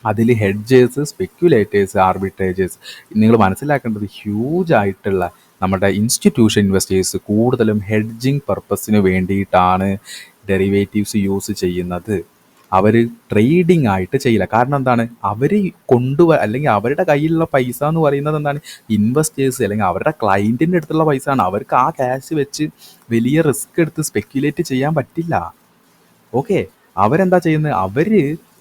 അതിൽ ഹെഡ്ജേഴ്സ്, സ്പെക്യുലേറ്റേഴ്സ്, ആർബിട്രേജേഴ്സ്. നിങ്ങൾ മനസ്സിലാക്കേണ്ടത് ഹ്യൂജ് ആയിട്ടുള്ള നമ്മുടെ ഇൻസ്റ്റിറ്റ്യൂഷൻ ഇൻവെസ്റ്റേഴ്സ് കൂടുതലും ഹെഡ്ജിങ് പർപ്പസിന് വേണ്ടിയിട്ടാണ് ഡെറിവേറ്റീവ്സ് യൂസ് ചെയ്യുന്നത്. അവർ ട്രേഡിംഗ് ആയിട്ട് ചെയ്യില്ല. കാരണം എന്താണ്, അവർ അല്ലെങ്കിൽ അവരുടെ കയ്യിലുള്ള പൈസ എന്ന് പറയുന്നത് എന്താണ്, ഇൻവെസ്റ്റേഴ്സ് അല്ലെങ്കിൽ അവരുടെ ക്ലയൻറ്റിൻ്റെ അടുത്തുള്ള പൈസ ആണ്. അവർക്ക് ആ ക്യാഷ് വെച്ച് വലിയ റിസ്ക് എടുത്ത് സ്പെക്യുലേറ്റ് ചെയ്യാൻ പറ്റില്ല. ഓക്കെ, അവരെന്താ ചെയ്യുന്നത്? അവർ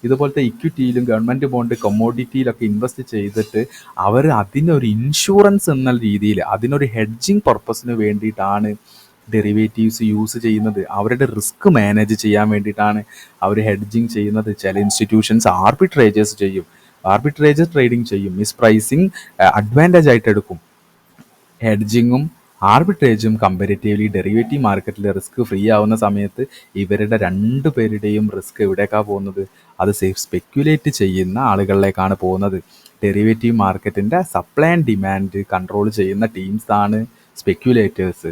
ഇതുപോലത്തെ ഇക്വിറ്റിയിലും ഗവൺമെൻറ് ബോണ്ട് കൊമോഡിറ്റിയിലൊക്കെ ഇൻവെസ്റ്റ് ചെയ്തിട്ട് അവർ അതിനൊരു ഇൻഷുറൻസ് എന്ന രീതിയിൽ അതിനൊരു ഹെഡ്ജിങ് പർപ്പസിന് വേണ്ടിയിട്ടാണ് ഡെറിവേറ്റീവ്സ് യൂസ് ചെയ്യുന്നത്. അവരുടെ റിസ്ക് മാനേജ് ചെയ്യാൻ വേണ്ടിയിട്ടാണ് അവർ ഹെഡ്ജിങ് ചെയ്യുന്നത്. ചില ഇൻസ്റ്റിറ്റ്യൂഷൻസ് ആർബിട്രേജേഴ്സ് ചെയ്യും, ആർബിട്രേജർ ട്രേഡിംഗ് ചെയ്യും, മിസ് പ്രൈസിങ് അഡ്വാൻറ്റേജ് ആയിട്ട് എടുക്കും. ഹെഡ്ജിങ്ങും ആർബിട്രേജും കമ്പാരിറ്റീവ്ലി ഡെറിവേറ്റീവ് മാർക്കറ്റിൽ റിസ്ക് ഫ്രീ ആവുന്ന സമയത്ത് ഇവരുടെ രണ്ടു പേരുടെയും റിസ്ക് എവിടേക്കാണ് പോകുന്നത്? അത് സ്പെക്യുലേറ്റ് ചെയ്യുന്ന ആളുകളിലേക്കാണ് പോകുന്നത്. ഡെറിവേറ്റീവ് മാർക്കറ്റിൻ്റെ സപ്ലൈ ആൻഡ് ഡിമാൻഡ് കൺട്രോൾ ചെയ്യുന്ന ടീംസാണ് സ്പെക്യുലേറ്റേഴ്സ്.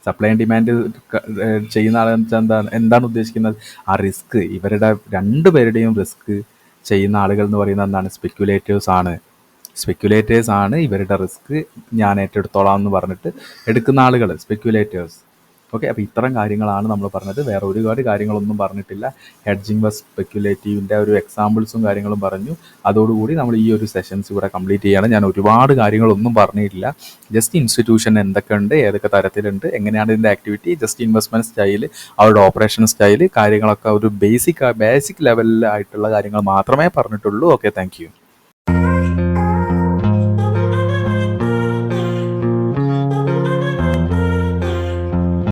സപ്ലൈ ആൻഡ് ഡിമാൻഡ് ചെയ്യുന്ന ആളെന്ന് വെച്ചാൽ എന്താണ് ഉദ്ദേശിക്കുന്നത്? ആ റിസ്ക്, ഇവരുടെ രണ്ടു പേരുടെയും റിസ്ക് ചെയ്യുന്ന ആളുകൾ എന്ന് പറയുന്നത് എന്താണ്? സ്പെക്യുലേറ്റേഴ്സ് ആണ് ഇവരുടെ റിസ്ക് ഞാൻ ഏറ്റെടുത്തോളാം എന്ന് പറഞ്ഞിട്ട് എടുക്കുന്ന ആളുകൾ സ്പെക്യുലേറ്റേഴ്സ്. ഓക്കെ, അപ്പോൾ ഇത്തരം കാര്യങ്ങളാണ് നമ്മൾ പറഞ്ഞത്. വേറെ ഒരുപാട് കാര്യങ്ങളൊന്നും പറഞ്ഞിട്ടില്ല. ഹെഡ്ജിങ് വസ് സ്പെക്യുലേറ്റീവിൻ്റെ ഒരു എക്സാമ്പിൾസും കാര്യങ്ങളും പറഞ്ഞു. അതോടുകൂടി നമ്മൾ ഈ ഒരു സെഷൻസ് ഇവിടെ കംപ്ലീറ്റ് ചെയ്യണം. ഞാൻ ഒരുപാട് കാര്യങ്ങളൊന്നും പറഞ്ഞിട്ടില്ല. ജസ്റ്റ് ഇൻസ്റ്റിറ്റ്യൂഷൻ എന്തൊക്കെയുണ്ട്, ഏതൊക്കെ തരത്തിലുണ്ട്, എങ്ങനെയാണ് ഇതിൻ്റെ ആക്ടിവിറ്റി, ജസ്റ്റ് ഇൻവെസ്റ്റ്മെൻറ്റ് സ്റ്റൈല്, അവരുടെ ഓപ്പറേഷൻ സ്റ്റൈല്, കാര്യങ്ങളൊക്കെ ഒരു ബേസിക് ലെവലിലായിട്ടുള്ള കാര്യങ്ങൾ മാത്രമേ പറഞ്ഞിട്ടുള്ളൂ. Okay, thank you.